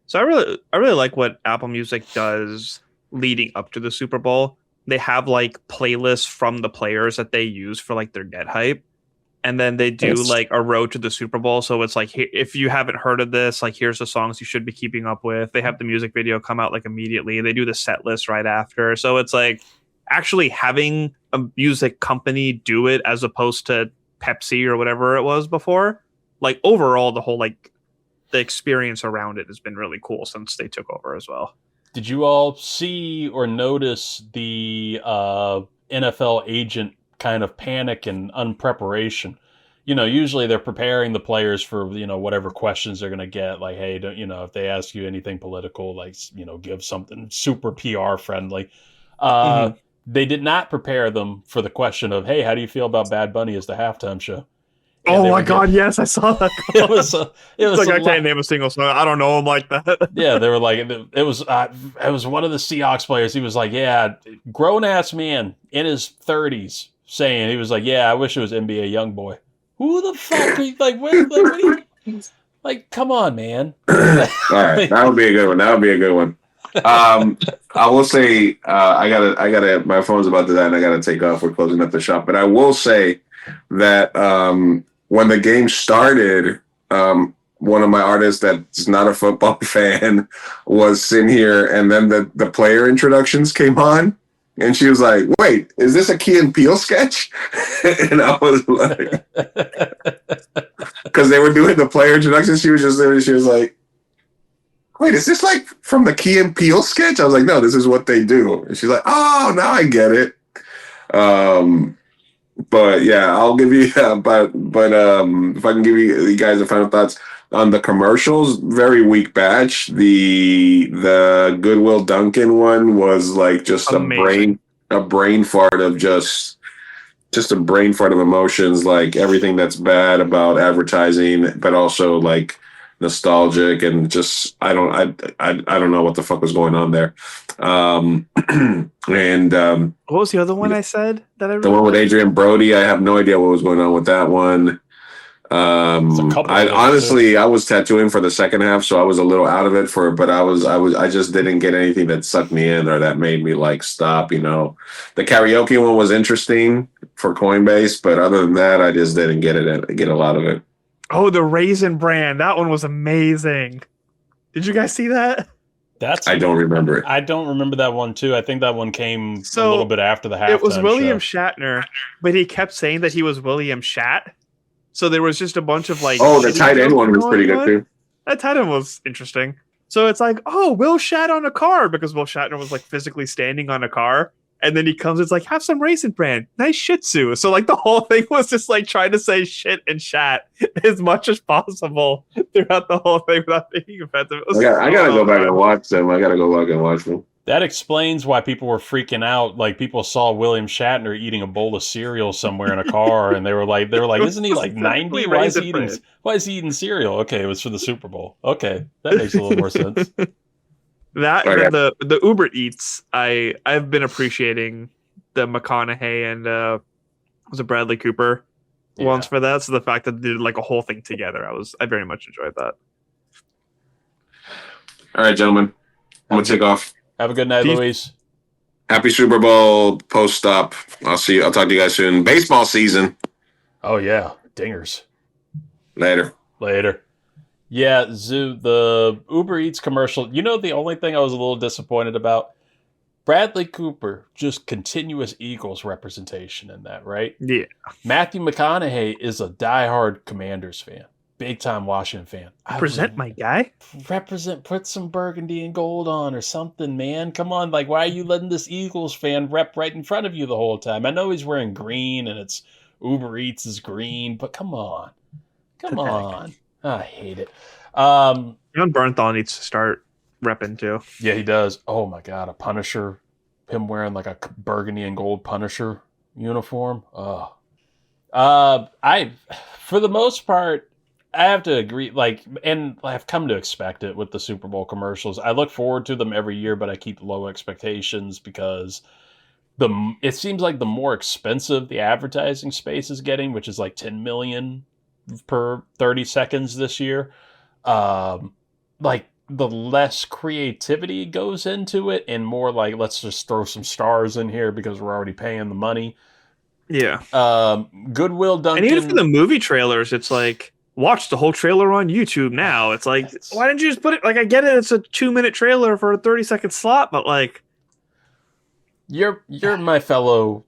So I really like what Apple Music does leading up to the Super Bowl. They have like playlists from the players that they use for like their Get Hype. And then they do like a road to the Super Bowl. So it's like, if you haven't heard of this, like, here's the songs you should be keeping up with. They have the music video come out like immediately. They do the set list right after. So it's like actually having a music company do it as opposed to Pepsi or whatever it was before. Like overall, the whole like the experience around it has been really cool since they took over as well. Did you all see or notice the NFL agent kind of panic and unpreparation? You know, usually they're preparing the players for, you know, whatever questions they're going to get. Like, hey, don't, you know, if they ask you anything political, like, you know, give something super PR friendly. They did not prepare them for the question of, hey, how do you feel about Bad Bunny as the halftime show? Oh my God! Yes, I saw that. It was like I can't name a single song. I don't know him like that. Yeah, they were like, it was one of the Seahawks players. He was like, yeah, grown ass man in his 30s saying, he was like, yeah, I wish it was NBA YoungBoy. Who the fuck? What are you, like, come on, man. All right, that would be a good one. I will say, I gotta. My phone's about to die, and I gotta take off. We're closing up the shop, but I will say that when the game started, one of my artists that's not a football fan was sitting here, and then the player introductions came on, and she was like, "Wait, is this a Key and Peele sketch?" And I was like, because they were doing the player introductions, she was just there, and she was like, wait, is this like from the Key and Peele sketch? I was like, no, this is what they do. And she's like, oh, now I get it. But yeah, I'll give you. But if I can give you guys the final thoughts on the commercials, very weak batch. The Good Will Dunkin one was like just Amazing. a brain fart of just a brain fart of emotions, like everything that's bad about advertising, but also like nostalgic and just I don't know what the fuck was going on there. What was the other one I said that I really the one with liked? Adrian Brody, I have no idea what was going on with that one. I honestly I was tattooing for the second half, so I was a little out of it but I just didn't get anything that sucked me in or that made me like stop. The karaoke one was interesting for Coinbase, but other than that, I just didn't get a lot of it. Oh, the Raisin Bran. That one was amazing. Did you guys see that? I don't remember it. I don't remember that one too. I think that one came a little bit after the halftime. It was William show. Shatner, but he kept saying that he was William Shat. So there was just a bunch of like. Oh, the tight end one was pretty good too. That tight end was interesting. So it's like, oh, Will Shat on a car because Will Shatner was like physically standing on a car. And then he comes, it's like, have some Raisin Bran. Nice Shih Tzu. So like the whole thing was just like trying to say shit and shat as much as possible throughout the whole thing without being offensive. I gotta go back and watch them. I gotta go back and watch them. That explains why people were freaking out. Like people saw William Shatner eating a bowl of cereal somewhere in a car, and they were like, isn't he like 90? Why is he eating cereal? Okay, it was for the Super Bowl. Okay, that makes a little more sense. That and the Uber Eats, I've been appreciating the McConaughey and was it Bradley Cooper ones for that. So the fact that they did like a whole thing together, I very much enjoyed that. All right, gentlemen, I'm gonna take off. Have a good night, Luis. Happy Super Bowl post-stop. I'll talk to you guys soon. Baseball season. Oh yeah, dingers. Later. Yeah, the Uber Eats commercial. The only thing I was a little disappointed about? Bradley Cooper, just continuous Eagles representation in that, right? Yeah. Matthew McConaughey is a diehard Commanders fan. Big time Washington fan. Represent my guy. Put some burgundy and gold on or something, man. Come on, like why are you letting this Eagles fan rep right in front of you the whole time? I know he's wearing green and it's Uber Eats is green, but come on. I hate it. John Bernthal needs to start repping too. Yeah, he does. Oh my God, a Punisher. Him wearing like a burgundy and gold Punisher uniform. Oh. For the most part, I have to agree, and I've come to expect it with the Super Bowl commercials. I look forward to them every year, but I keep low expectations because it seems like the more expensive the advertising space is getting, which is like $10 million per 30 seconds this year, like the less creativity goes into it and more like, let's just throw some stars in here because we're already paying the money. Yeah. Good Will Dunkin. And even for the movie trailers, it's like, watch the whole trailer on YouTube now. It's like, why didn't you just put it? Like, I get it. It's a 2-minute trailer for a 30-second slot, but like, you're my fellow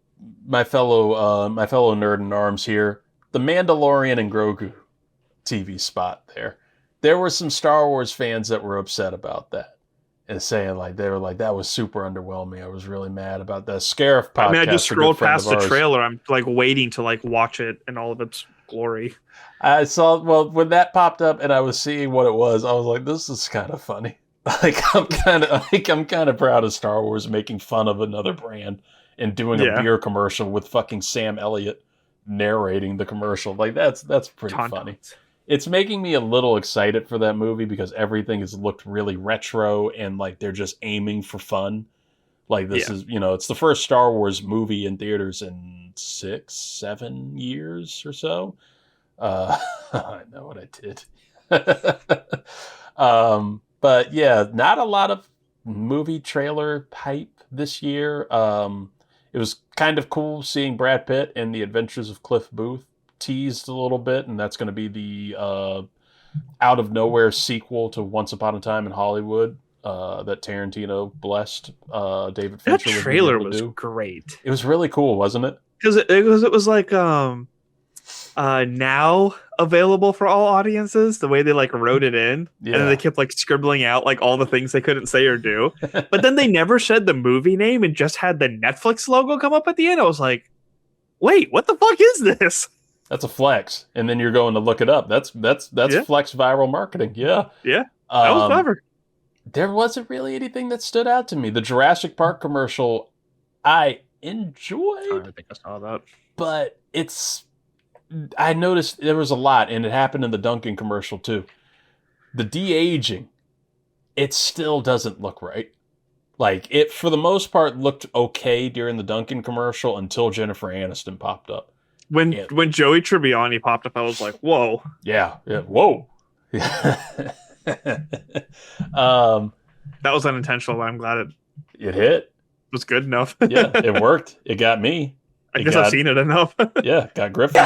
nerd in arms here. The Mandalorian and Grogu TV spot there. There were some Star Wars fans that were upset about that and saying they were like, that was super underwhelming. I was really mad about that. Scarif podcast. I mean, I just scrolled past the trailer. I'm like waiting to like watch it in all of its glory. I saw, when that popped up and I was seeing what it was, I was like, this is kind of funny. I'm kind of proud of Star Wars making fun of another brand and doing a beer commercial with fucking Sam Elliott narrating the commercial. Like that's pretty funny. It's making me a little excited for that movie because everything has looked really retro and like they're just aiming for fun. Like this is, it's the first Star Wars movie in theaters in 6-7 years or so. I know what I did. But yeah, not a lot of movie trailer hype this year. It was kind of cool seeing Brad Pitt in The Adventures of Cliff Booth teased a little bit, and that's going to be the out of nowhere sequel to Once Upon a Time in Hollywood that Tarantino blessed David Fincher. That trailer was great. It was really cool, wasn't it? Because it was like now available for all audiences, the way they like wrote it in, Yeah. and then they kept like scribbling out like all the things they couldn't say or do. But then they never said the movie name and just had the Netflix logo come up at the end. I was like, wait, what the fuck is this? That's a flex. And then you're going to look it up. That's Yeah. flex viral marketing. Yeah. Yeah, that was clever. There wasn't really anything that stood out to me. The Jurassic Park commercial, I enjoyed, I think I saw that. but I noticed there was a lot, and it happened in the Dunkin' commercial too. The de-aging, it still doesn't look right. Like, it, for the most part, looked okay during the Dunkin' commercial until Jennifer Aniston popped up. When Joey Tribbiani popped up, I was like, whoa. Yeah. Whoa. That was unintentional. I'm glad it It hit. was good enough. Yeah, it worked. It got me. I guess I've seen it enough. Yeah, got Griffin.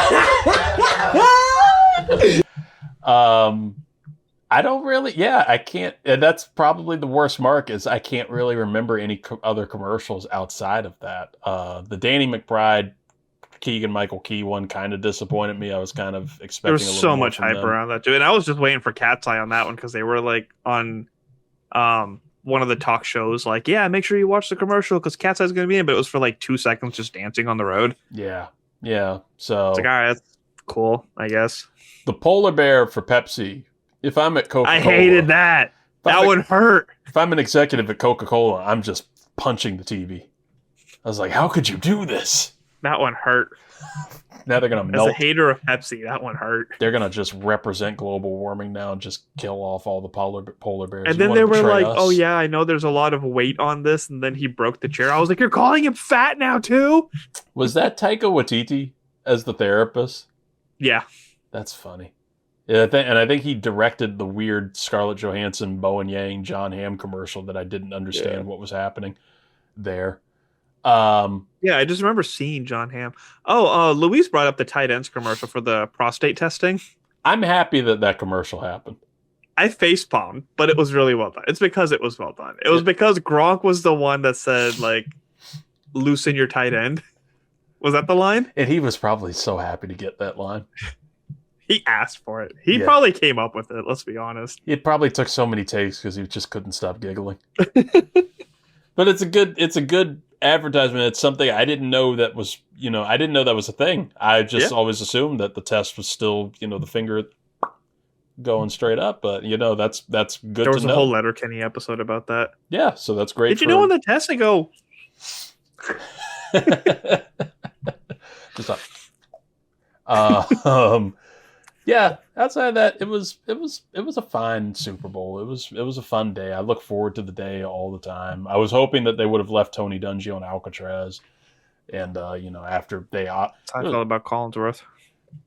I don't really. Yeah, I can't. And that's probably the worst mark is I can't really remember any other commercials outside of that. The Danny McBride, Keegan-Michael Key one kind of disappointed me. I was kind of expecting There was a little so more much from hype them. around that too, and I was just waiting for Cat's Eye on that one because they were like on one of the talk shows, like, yeah, make sure you watch the commercial because Cat's Eye is going to be in, but it was for like 2 seconds just dancing on the road. Yeah. So It's like, all right, that's cool, I guess. the polar bear for Pepsi. If I'm at Coca-Cola, I hated that. That one hurt. If I'm an executive at Coca-Cola, I'm just punching the TV. I was like, how could you do this? That one hurt. Now they're going to As melt. a hater of Pepsi, that one hurt. They're going to just represent global warming now and just kill off all the polar bears. And You then wanna they were betray like, us? oh yeah, I know there's a lot of weight on this. And then he broke the chair. I was like, you're calling him fat now too? Was that Taika Waititi as the therapist? Yeah. That's funny. Yeah, and I think he directed the weird Scarlett Johansson, Bowen Yang, John Hamm commercial that I didn't understand what was happening there. Yeah, I just remember seeing John Hamm. Oh, Luis brought up the tight ends commercial for the prostate testing. I'm happy that commercial happened. I facepalmed, but it was really well done. It's because it was well done. It was because Gronk was the one that said, like, loosen your tight end. Was that the line? And he was probably so happy to get that line. He asked for it. He probably came up with it, let's be honest. It probably took so many takes because he just couldn't stop giggling. But it's a good advertisement. It's something I didn't know that was, I didn't know that was a thing. I just always assumed that the test was still, the finger going straight up. But that's good. There was to a know. whole Letterkenny episode about that. Yeah, so that's great. Did you know on the test they go? Just yeah, outside of that, it was a fine Super Bowl. It was a fun day. I look forward to the day all the time. I was hoping that they would have left Tony Dungy on Alcatraz, and after they I felt about Collinsworth.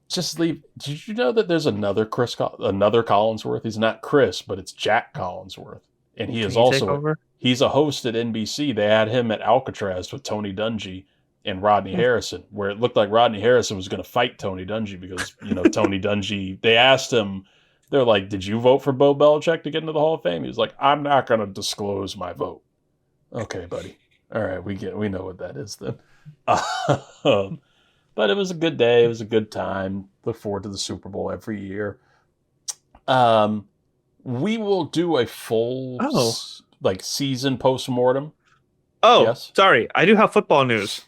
just leave. Did you know that there's another Collinsworth? He's not Chris, but it's Jack Collinsworth, and he is also he's a host at NBC. They had him at Alcatraz with Tony Dungy and Rodney Harrison, where it looked like Rodney Harrison was going to fight Tony Dungy because, Tony Dungy, they asked him, they're like, did you vote for Bo Belichick to get into the Hall of Fame? He was like, I'm not going to disclose my vote. Okay, buddy. All right, we know what that is then. But it was a good day. It was a good time. Look forward to the Super Bowl every year. We will do a full season postmortem. Oh, yes? Sorry. I do have football news.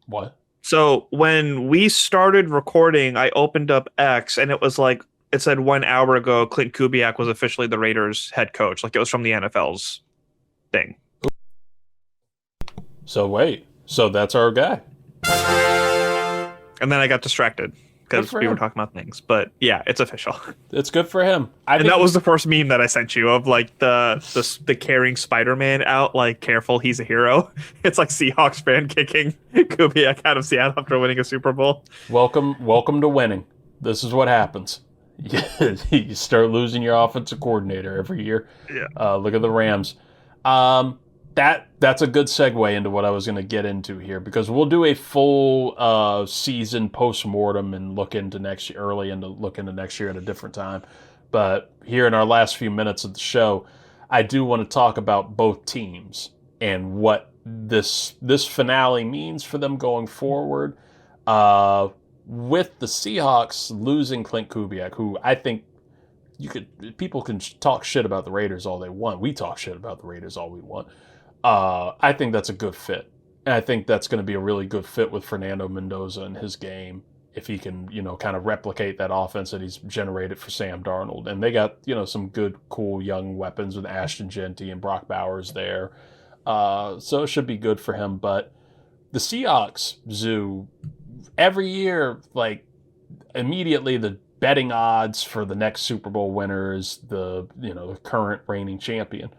What? So when we started recording, I opened up X and it was like, it said 1 hour ago, Clint Kubiak was officially the Raiders head coach. Like it was from the NFL's thing. So wait, so that's our guy. And then I got distracted because we were him. talking about things. But yeah, it's official. It's good for him. And that was the first meme that I sent you of like the carrying Spider-Man out, like, careful, he's a hero. It's like Seahawks fan kicking Kubiak out of Seattle after winning a Super Bowl. Welcome to winning. This is what happens. You start losing your offensive coordinator every year. Yeah. Look at the Rams. That's a good segue into what I was going to get into here, because we'll do a full season post-mortem and look into next year at a different time. But here in our last few minutes of the show, I do want to talk about both teams and what this finale means for them going forward. with the Seahawks losing Clint Kubiak, who I think people can talk shit about the Raiders all they want. We talk shit about the Raiders all we want. I think that's a good fit. And I think that's going to be a really good fit with Fernando Mendoza and his game if he can, kind of replicate that offense that he's generated for Sam Darnold. And they got, some good, cool young weapons with Ashton Genty and Brock Bowers there. So it should be good for him. But the Seahawks, Zoo, every year, like, immediately the betting odds for the next Super Bowl winner is the current reigning champion.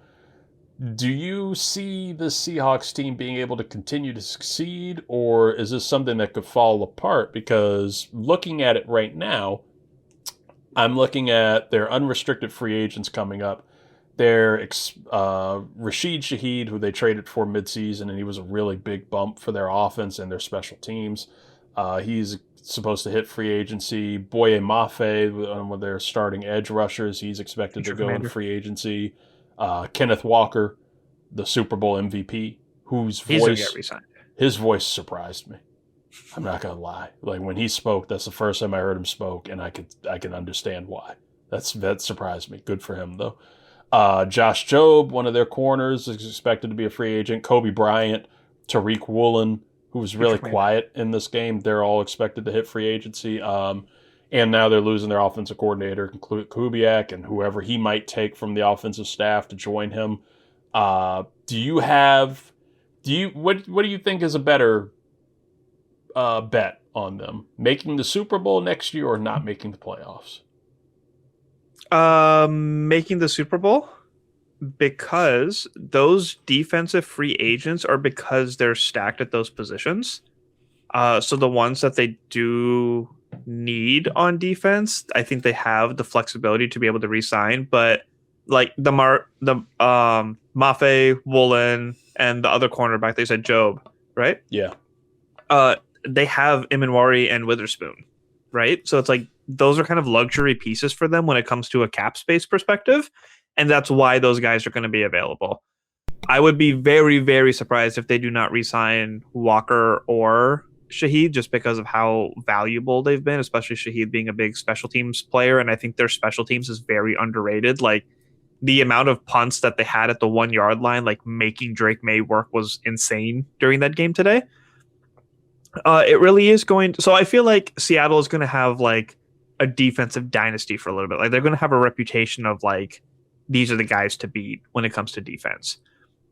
Do you see the Seahawks team being able to continue to succeed, or is this something that could fall apart? Because looking at it right now, I'm looking at their unrestricted free agents coming up. Their Rashid Shaheed, who they traded for midseason, and he was a really big bump for their offense and their special teams. He's supposed to hit free agency. Boye Mafe, one of their starting edge rushers, he's expected to go into free agency. Kenneth Walker, the Super Bowl MVP, his voice surprised me. I'm not gonna lie. Like, when he spoke, that's the first time I heard him spoke, and I can understand why. That surprised me. Good for him though. Josh Jobe, one of their corners, is expected to be a free agent. Kobe Bryant, Tariq Woolen, who was really quiet in this game, they're all expected to hit free agency. And now they're losing their offensive coordinator, Kubiak, and whoever he might take from the offensive staff to join him. What do you think is a better bet on them? Making the Super Bowl next year or not making the playoffs? Making the Super Bowl, because those defensive free agents are because they're stacked at those positions. So the ones that they do need on defense, I think they have the flexibility to be able to re-sign. But like the Mafe, Woolen, and the other cornerback, they said Job, right? Yeah. They have Imanwari and Witherspoon, right? So it's like those are kind of luxury pieces for them when it comes to a cap space perspective, and that's why those guys are going to be available. I would be very, very surprised if they do not re-sign Walker or Shaheed, just because of how valuable they've been, especially Shaheed being a big special teams player. And I think their special teams is very underrated. Like, the amount of punts that they had at the 1 yard line, like making Drake Maye work, was insane during that game today. It really is going to, so I feel like Seattle is going to have like a defensive dynasty for a little bit. Like, they're going to have a reputation of like, these are the guys to beat when it comes to defense.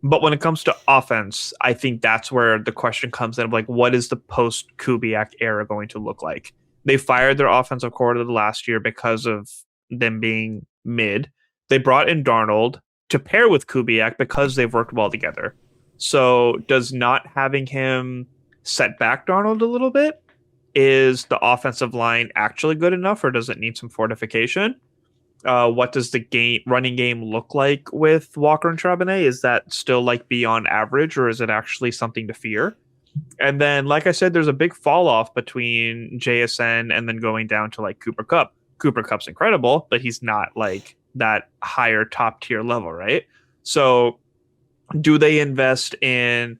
But when it comes to offense, I think that's where the question comes in of like, what is the post-Kubiak era going to look like? They fired their offensive coordinator last year because of them being mid. They brought in Darnold to pair with Kubiak because they've worked well together. So does not having him set back Darnold a little bit? Is the offensive line actually good enough, or does it need some fortification? What does the running game look like with Walker and Charbonnet? Is that still like beyond average, or is it actually something to fear? And then, like I said, there's a big fall off between JSN and then going down to like Cooper Kupp. Cooper Kupp's incredible, but he's not like that higher top tier level, right? So do they invest in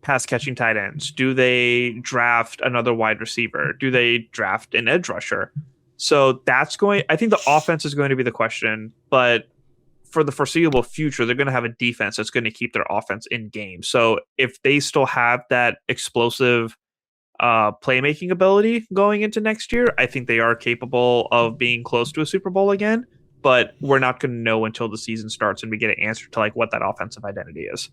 pass catching tight ends? Do they draft another wide receiver? Do they draft an edge rusher? So I think the offense is going to be the question, but for the foreseeable future, they're going to have a defense that's going to keep their offense in game. So if they still have that explosive playmaking ability going into next year, I think they are capable of being close to a Super Bowl again, but we're not going to know until the season starts and we get an answer to like what that offensive identity is.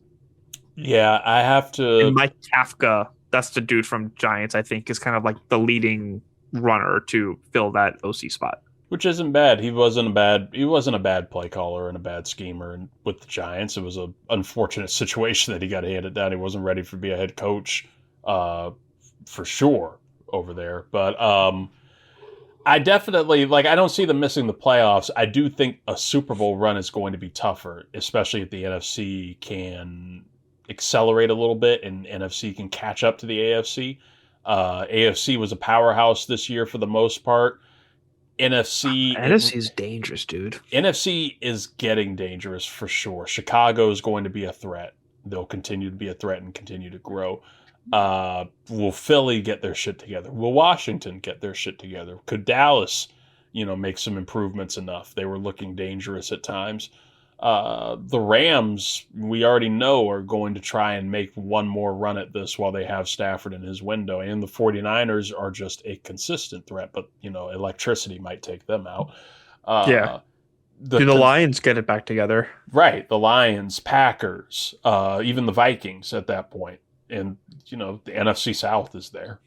Yeah, I have to. And Mike Kafka, that's the dude from Giants, I think, is kind of like the leading runner to fill that OC spot, which isn't bad. He wasn't a bad play caller and a bad schemer. And with the Giants, it was an unfortunate situation that he got handed down. He wasn't ready to be a head coach, for sure, over there. But I definitely I don't see them missing the playoffs. I do think a Super Bowl run is going to be tougher, especially if the NFC can accelerate a little bit and NFC can catch up to the AFC. AFC was a powerhouse this year for the most part. NFC is dangerous, dude. NFC is getting dangerous for sure. Chicago is going to be a threat. They'll continue to be a threat and continue to grow. Will Philly get their shit together? Will Washington get their shit together? Could Dallas, make some improvements enough? They were looking dangerous at times. The Rams, we already know, are going to try and make one more run at this while they have Stafford in his window. And the 49ers are just a consistent threat, but, electricity might take them out. Yeah. Do the Lions get it back together? Right. The Lions, Packers, even the Vikings at that point. And, the NFC South is there.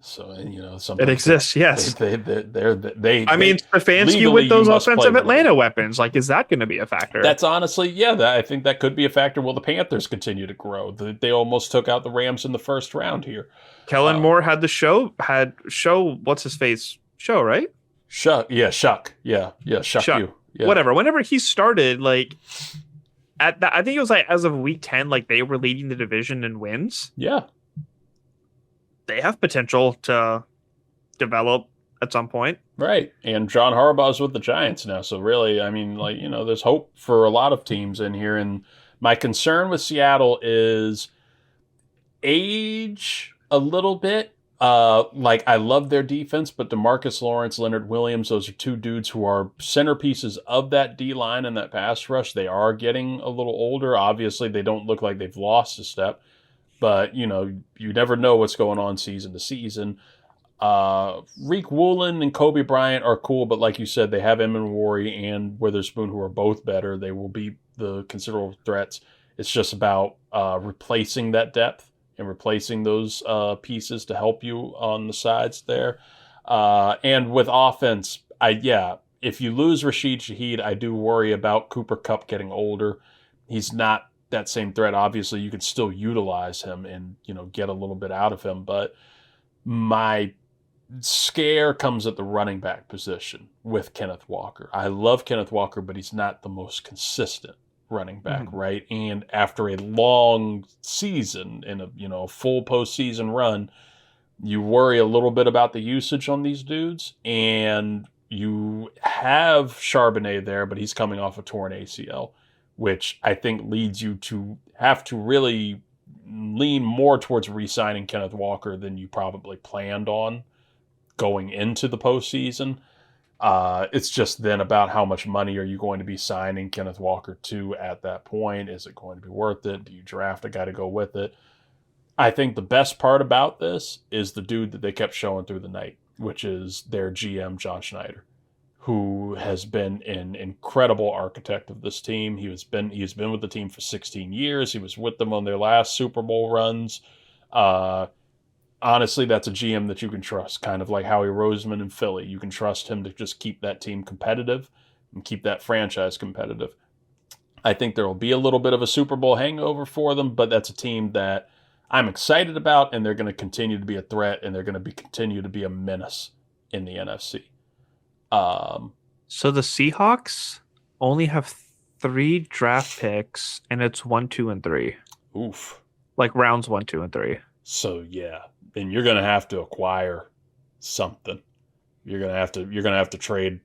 So, it exists, yes. I mean, Stefanski with those offensive Atlanta weapons, is that going to be a factor? That's honestly, I think that could be a factor. Will the Panthers continue to grow? They almost took out the Rams in the first round here. Kellen Moore had what's his face show, right? Shuck. Yeah, Shuck. Yeah, Shuck you. Yeah. Whatever. Whenever he started, I think it was as of week 10, they were leading the division in wins. Yeah. They have potential to develop at some point. Right. And John Harbaugh's with the Giants now. So really, I mean, there's hope for a lot of teams in here. And my concern with Seattle is age a little bit. I love their defense, but DeMarcus Lawrence, Leonard Williams, those are two dudes who are centerpieces of that D-line and that pass rush. They are getting a little older. Obviously, they don't look like they've lost a step. But, you never know what's going on season to season. Reek Woolen and Kobe Bryant are cool, but like you said, they have Emenwari and Witherspoon, who are both better. They will be the considerable threats. It's just about replacing that depth and replacing those pieces to help you on the sides there. And with offense, if you lose Rashid Shaheed, I do worry about Cooper Kupp getting older. He's not that same threat. Obviously, you can still utilize him and get a little bit out of him, but my scare comes at the running back position with Kenneth Walker. I love Kenneth Walker, but he's not the most consistent running back, right? And after a long season and a full postseason run, you worry a little bit about the usage on these dudes. And you have Charbonnet there, but he's coming off a torn ACL, which I think leads you to have to really lean more towards re-signing Kenneth Walker than you probably planned on going into the postseason. It's just then about how much money are you going to be signing Kenneth Walker to at that point? Is it going to be worth it? Do you draft a guy to go with it? I think the best part about this is the dude that they kept showing through the night, which is their GM, John Schneider, who has been an incredible architect of this team. He's been with the team for 16 years. He was with them on their last Super Bowl runs. Honestly, that's a GM that you can trust, kind of like Howie Roseman in Philly. You can trust him to just keep that team competitive and keep that franchise competitive. I think there will be a little bit of a Super Bowl hangover for them, but that's a team that I'm excited about, and they're going to continue to be a threat, and they're going to continue to be a menace in the NFC. So the Seahawks only have 3 draft picks, and it's 1, 2, and 3. Oof. Rounds 1, 2, and 3. So yeah, then you're gonna have to acquire something. You're gonna have to trade,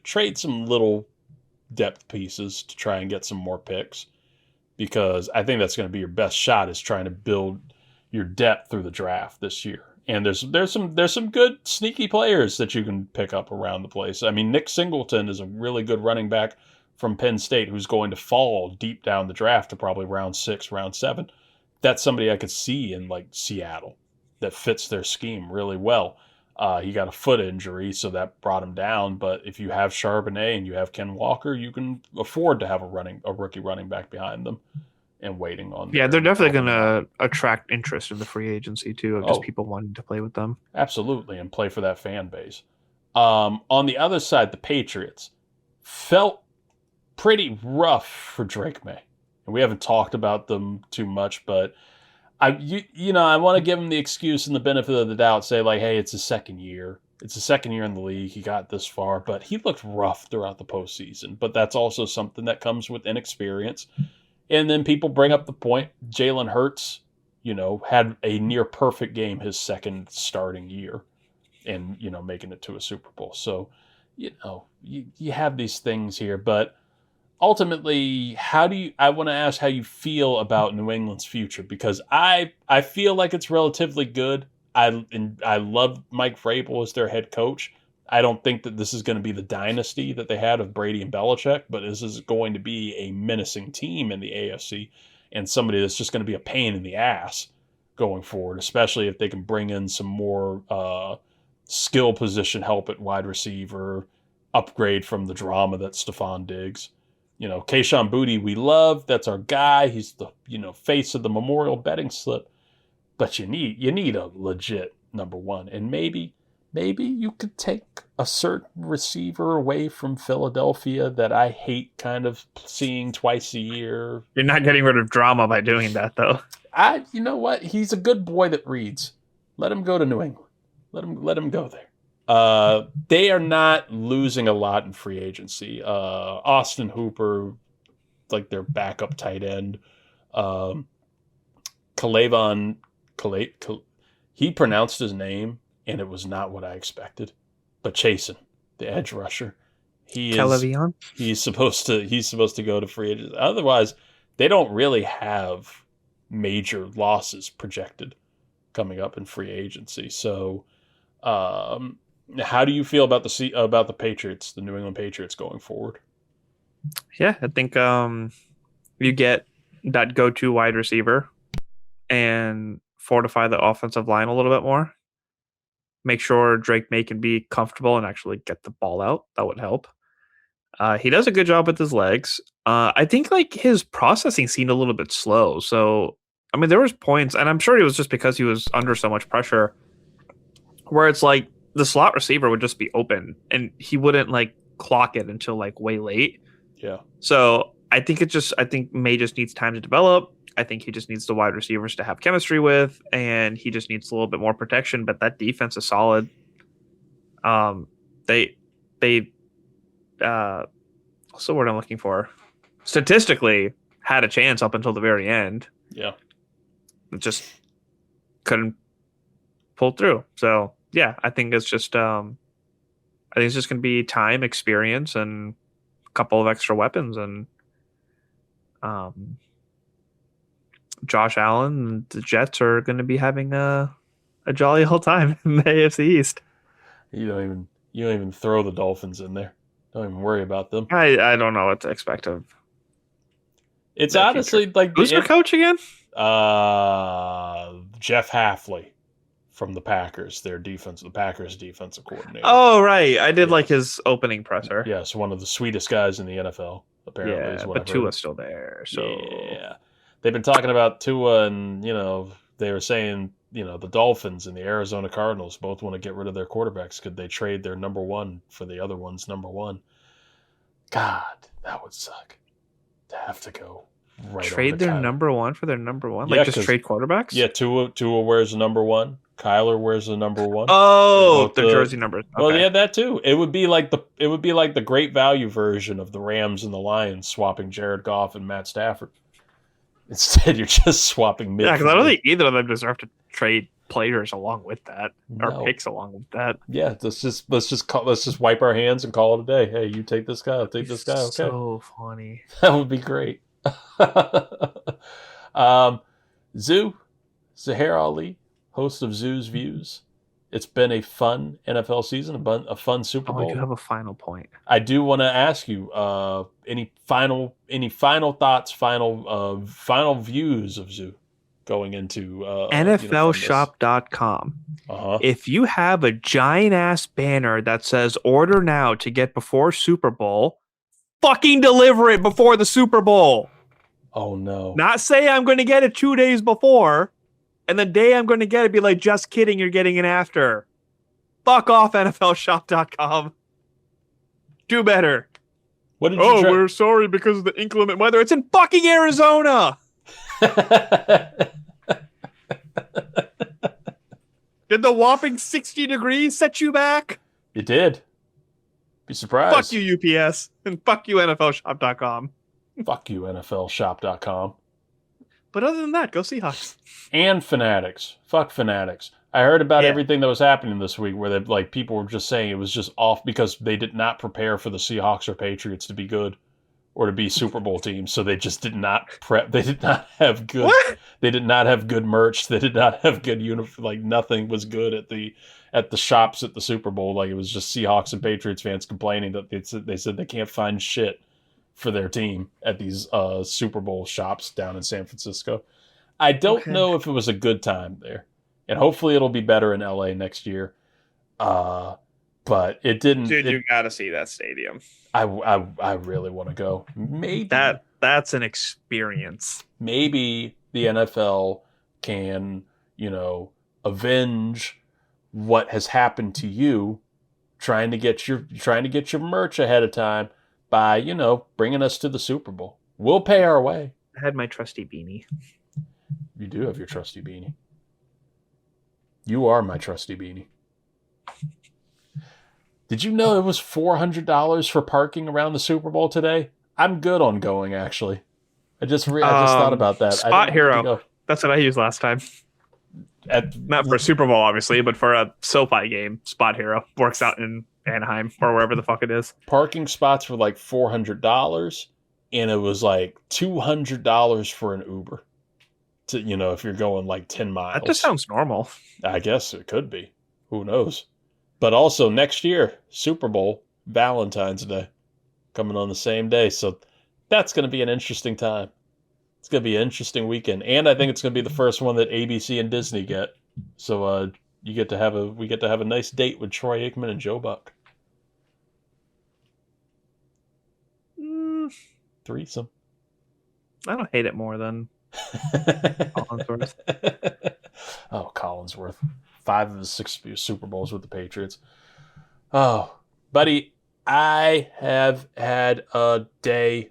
trade some little depth pieces to try and get some more picks, because I think that's going to be your best shot, is trying to build your depth through the draft this year. And there's some good sneaky players that you can pick up around the place. I mean, Nick Singleton is a really good running back from Penn State who's going to fall deep down the draft to probably round 6, round 7. That's somebody I could see in Seattle that fits their scheme really well. He got a foot injury, so that brought him down. But if you have Charbonnet and you have Ken Walker, you can afford to have a rookie running back behind them and waiting on. Yeah, they're definitely going to attract interest in the free agency too, of just people wanting to play with them. Absolutely, and play for that fan base. On the other side, the Patriots felt pretty rough for Drake Maye. And we haven't talked about them too much, but I want to give him the excuse and the benefit of the doubt, say hey, it's his second year. It's his second year in the league. He got this far, but he looked rough throughout the postseason. But that's also something that comes with inexperience. And then people bring up the point, Jalen Hurts, had a near perfect game his second starting year and, making it to a Super Bowl. So, you have these things here, but ultimately, I want to ask how you feel about New England's future, because I feel like it's relatively good. I love Mike Vrabel as their head coach. I don't think that this is going to be the dynasty that they had of Brady and Belichick, but this is going to be a menacing team in the AFC and somebody that's just going to be a pain in the ass going forward, especially if they can bring in some more skill position help at wide receiver, upgrade from the drama that's Stephon Diggs. Kayshon Boutte, we love. That's our guy. He's the face of the memorial betting slip. But you need a legit number one, and maybe you could take a certain receiver away from Philadelphia that I hate kind of seeing twice a year. You're not getting rid of drama by doing that, though. You know what? He's a good boy that reads. Let him go to New England. Let him go there. They are not losing a lot in free agency. Austin Hooper, like their backup tight end. He pronounced his name, and it was not what I expected. But Chasen, the edge rusher, he's supposed to go to free agency. Otherwise, they don't really have major losses projected coming up in free agency. So, how do you feel about the Patriots, the New England Patriots, going forward? Yeah, I think you get that go-to wide receiver and fortify the offensive line a little bit more. Make sure Drake May can be comfortable and actually get the ball out. That would help. He does a good job with his legs. I think like his processing seemed a little bit slow. So, I mean, there was points, and I'm sure it was just because he was under so much pressure, where it's like the slot receiver would just be open and he wouldn't like clock it until like way late. Yeah. So I think May just needs time to develop. I think he just needs the wide receivers to have chemistry with, and he just needs a little bit more protection. But that defense is solid. They what's the word I'm looking for? Statistically, had a chance up until the very end. Yeah, just couldn't pull through. So yeah, I think it's just going to be time, experience, and a couple of extra weapons, and Josh Allen and the Jets are going to be having a jolly old time in the AFC East. You don't even throw the Dolphins in there. Don't even worry about them. I don't know what to expect of. It's honestly future. Like who's your coach again? Jeff Hafley from the Packers, the Packers defensive coordinator. Oh right, I did like his opening presser. Yes, one of the sweetest guys in the NFL. Apparently, yeah, is what but Tua's still there. So yeah. They've been talking about Tua, and they were saying the Dolphins and the Arizona Cardinals both want to get rid of their quarterbacks. Could they trade their number one for the other one's number one? God, that would suck to have to go right. Trade their number one for their number one, yeah, like just trade quarterbacks. Yeah, Tua wears the number one. Kyler wears the number one. Oh, the jersey numbers. Okay. Well, yeah, that too. It would be like the great value version of the Rams and the Lions swapping Jared Goff and Matt Stafford. Instead, you're just swapping mid. Yeah, because I don't think either of them deserve to trade players along with that or picks along with that. Yeah, let's just wipe our hands and call it a day. Hey, you take this guy, I'll take this guy. Okay, so funny. That would be great. Zuhair Ali, host of Zoo's Views. It's been a fun NFL season, a fun Super Bowl. I do have a final point. I do want to ask you any final thoughts, final views of Zoo going into NFLshop.com. If you have a giant ass banner that says order now to get before Super Bowl, fucking deliver it before the Super Bowl. Oh no. Not say I'm going to get it 2 days before. And the day I'm going to get it, be like, just kidding, you're getting it after. Fuck off, NFLshop.com. Do better. What did you we're sorry because of the inclement weather. It's in fucking Arizona. Did the whopping 60 degrees set you back? It did. Be surprised. Fuck you, UPS. And fuck you, NFLshop.com. Fuck you, NFLshop.com. But other than that, go Seahawks. And Fanatics. Fuck Fanatics. I heard about everything that was happening this week where people were just saying it was just off because they did not prepare for the Seahawks or Patriots to be good. or to be Super Bowl teams, so they just did not prep. They did not have good. What? They did not have good merch. They did not have good uniform. Like nothing was good at the shops at the Super Bowl. Like it was just Seahawks and Patriots fans complaining that they said they can't find shit for their team at these Super Bowl shops down in San Francisco. I don't know if it was a good time there, and hopefully it'll be better in LA next year. But it didn't. Dude, you got to see that stadium. I really want to go. Maybe that's an experience. Maybe the NFL can, avenge what has happened to you, trying to get your merch ahead of time by, bringing us to the Super Bowl. We'll pay our way. I had my trusty beanie. You do have your trusty beanie. You are my trusty beanie. Did you know it was $400 for parking around the Super Bowl today? I'm good on going, actually. I just thought about that. Spot Hero. That's what I used last time. Not for a Super Bowl, obviously, but for a SoFi game. Spot Hero works out in Anaheim or wherever the fuck it is. Parking spots were like $400, and it was like $200 for an Uber. To if you're going like 10 miles. That just sounds normal. I guess it could be. Who knows? But also next year, Super Bowl, Valentine's Day, coming on the same day. So that's going to be an interesting time. It's going to be an interesting weekend. And I think it's going to be the first one that ABC and Disney get. So we get to have a nice date with Troy Aikman and Joe Buck. Threesome. I don't hate it more than Collinsworth. Oh, Collinsworth. 5 of his 6 Super Bowls with the Patriots. Oh, buddy, I have had a day.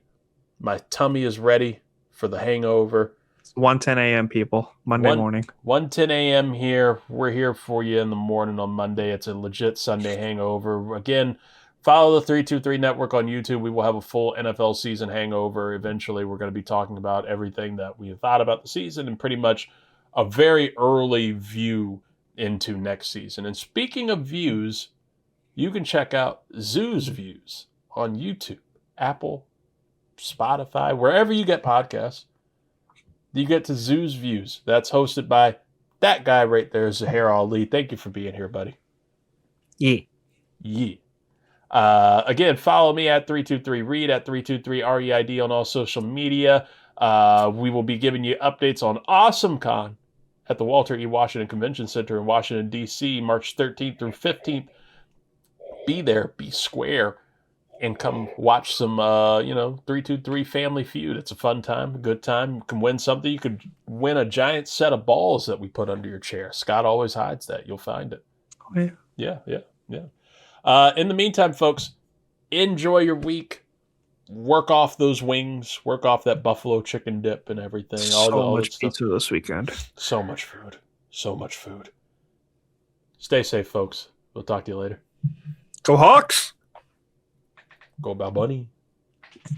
My tummy is ready for the hangover. It's 1:10 a.m. people, Monday morning. 1:10 a.m. here. We're here for you in the morning on Monday. It's a legit Sunday hangover. Again, follow the 323 Network on YouTube. We will have a full NFL season hangover. Eventually, we're going to be talking about everything that we have thought about the season and pretty much a very early view into next season. And speaking of views, you can check out Zoo's Views on YouTube, Apple, Spotify, wherever you get podcasts. You get to Zoo's Views. That's hosted by that guy right there, Zuhair Ali. Thank you for being here, buddy. Yeah. Again, follow me at 323 Reid, at 323 REID on all social media. We will be giving you updates on AwesomeCon at the Walter E. Washington Convention Center in Washington, D.C., March 13th through 15th. Be there, be square, and come watch some, 323 Family Feud. It's a fun time, a good time. You can win something. You could win a giant set of balls that we put under your chair. Scott always hides that. You'll find it. Oh, yeah. Yeah. In the meantime, folks, enjoy your week. Work off those wings. Work off that buffalo chicken dip and everything. All much pizza this weekend. So much food. So much food. Stay safe, folks. We'll talk to you later. Go Hawks! Go Bow Bunny.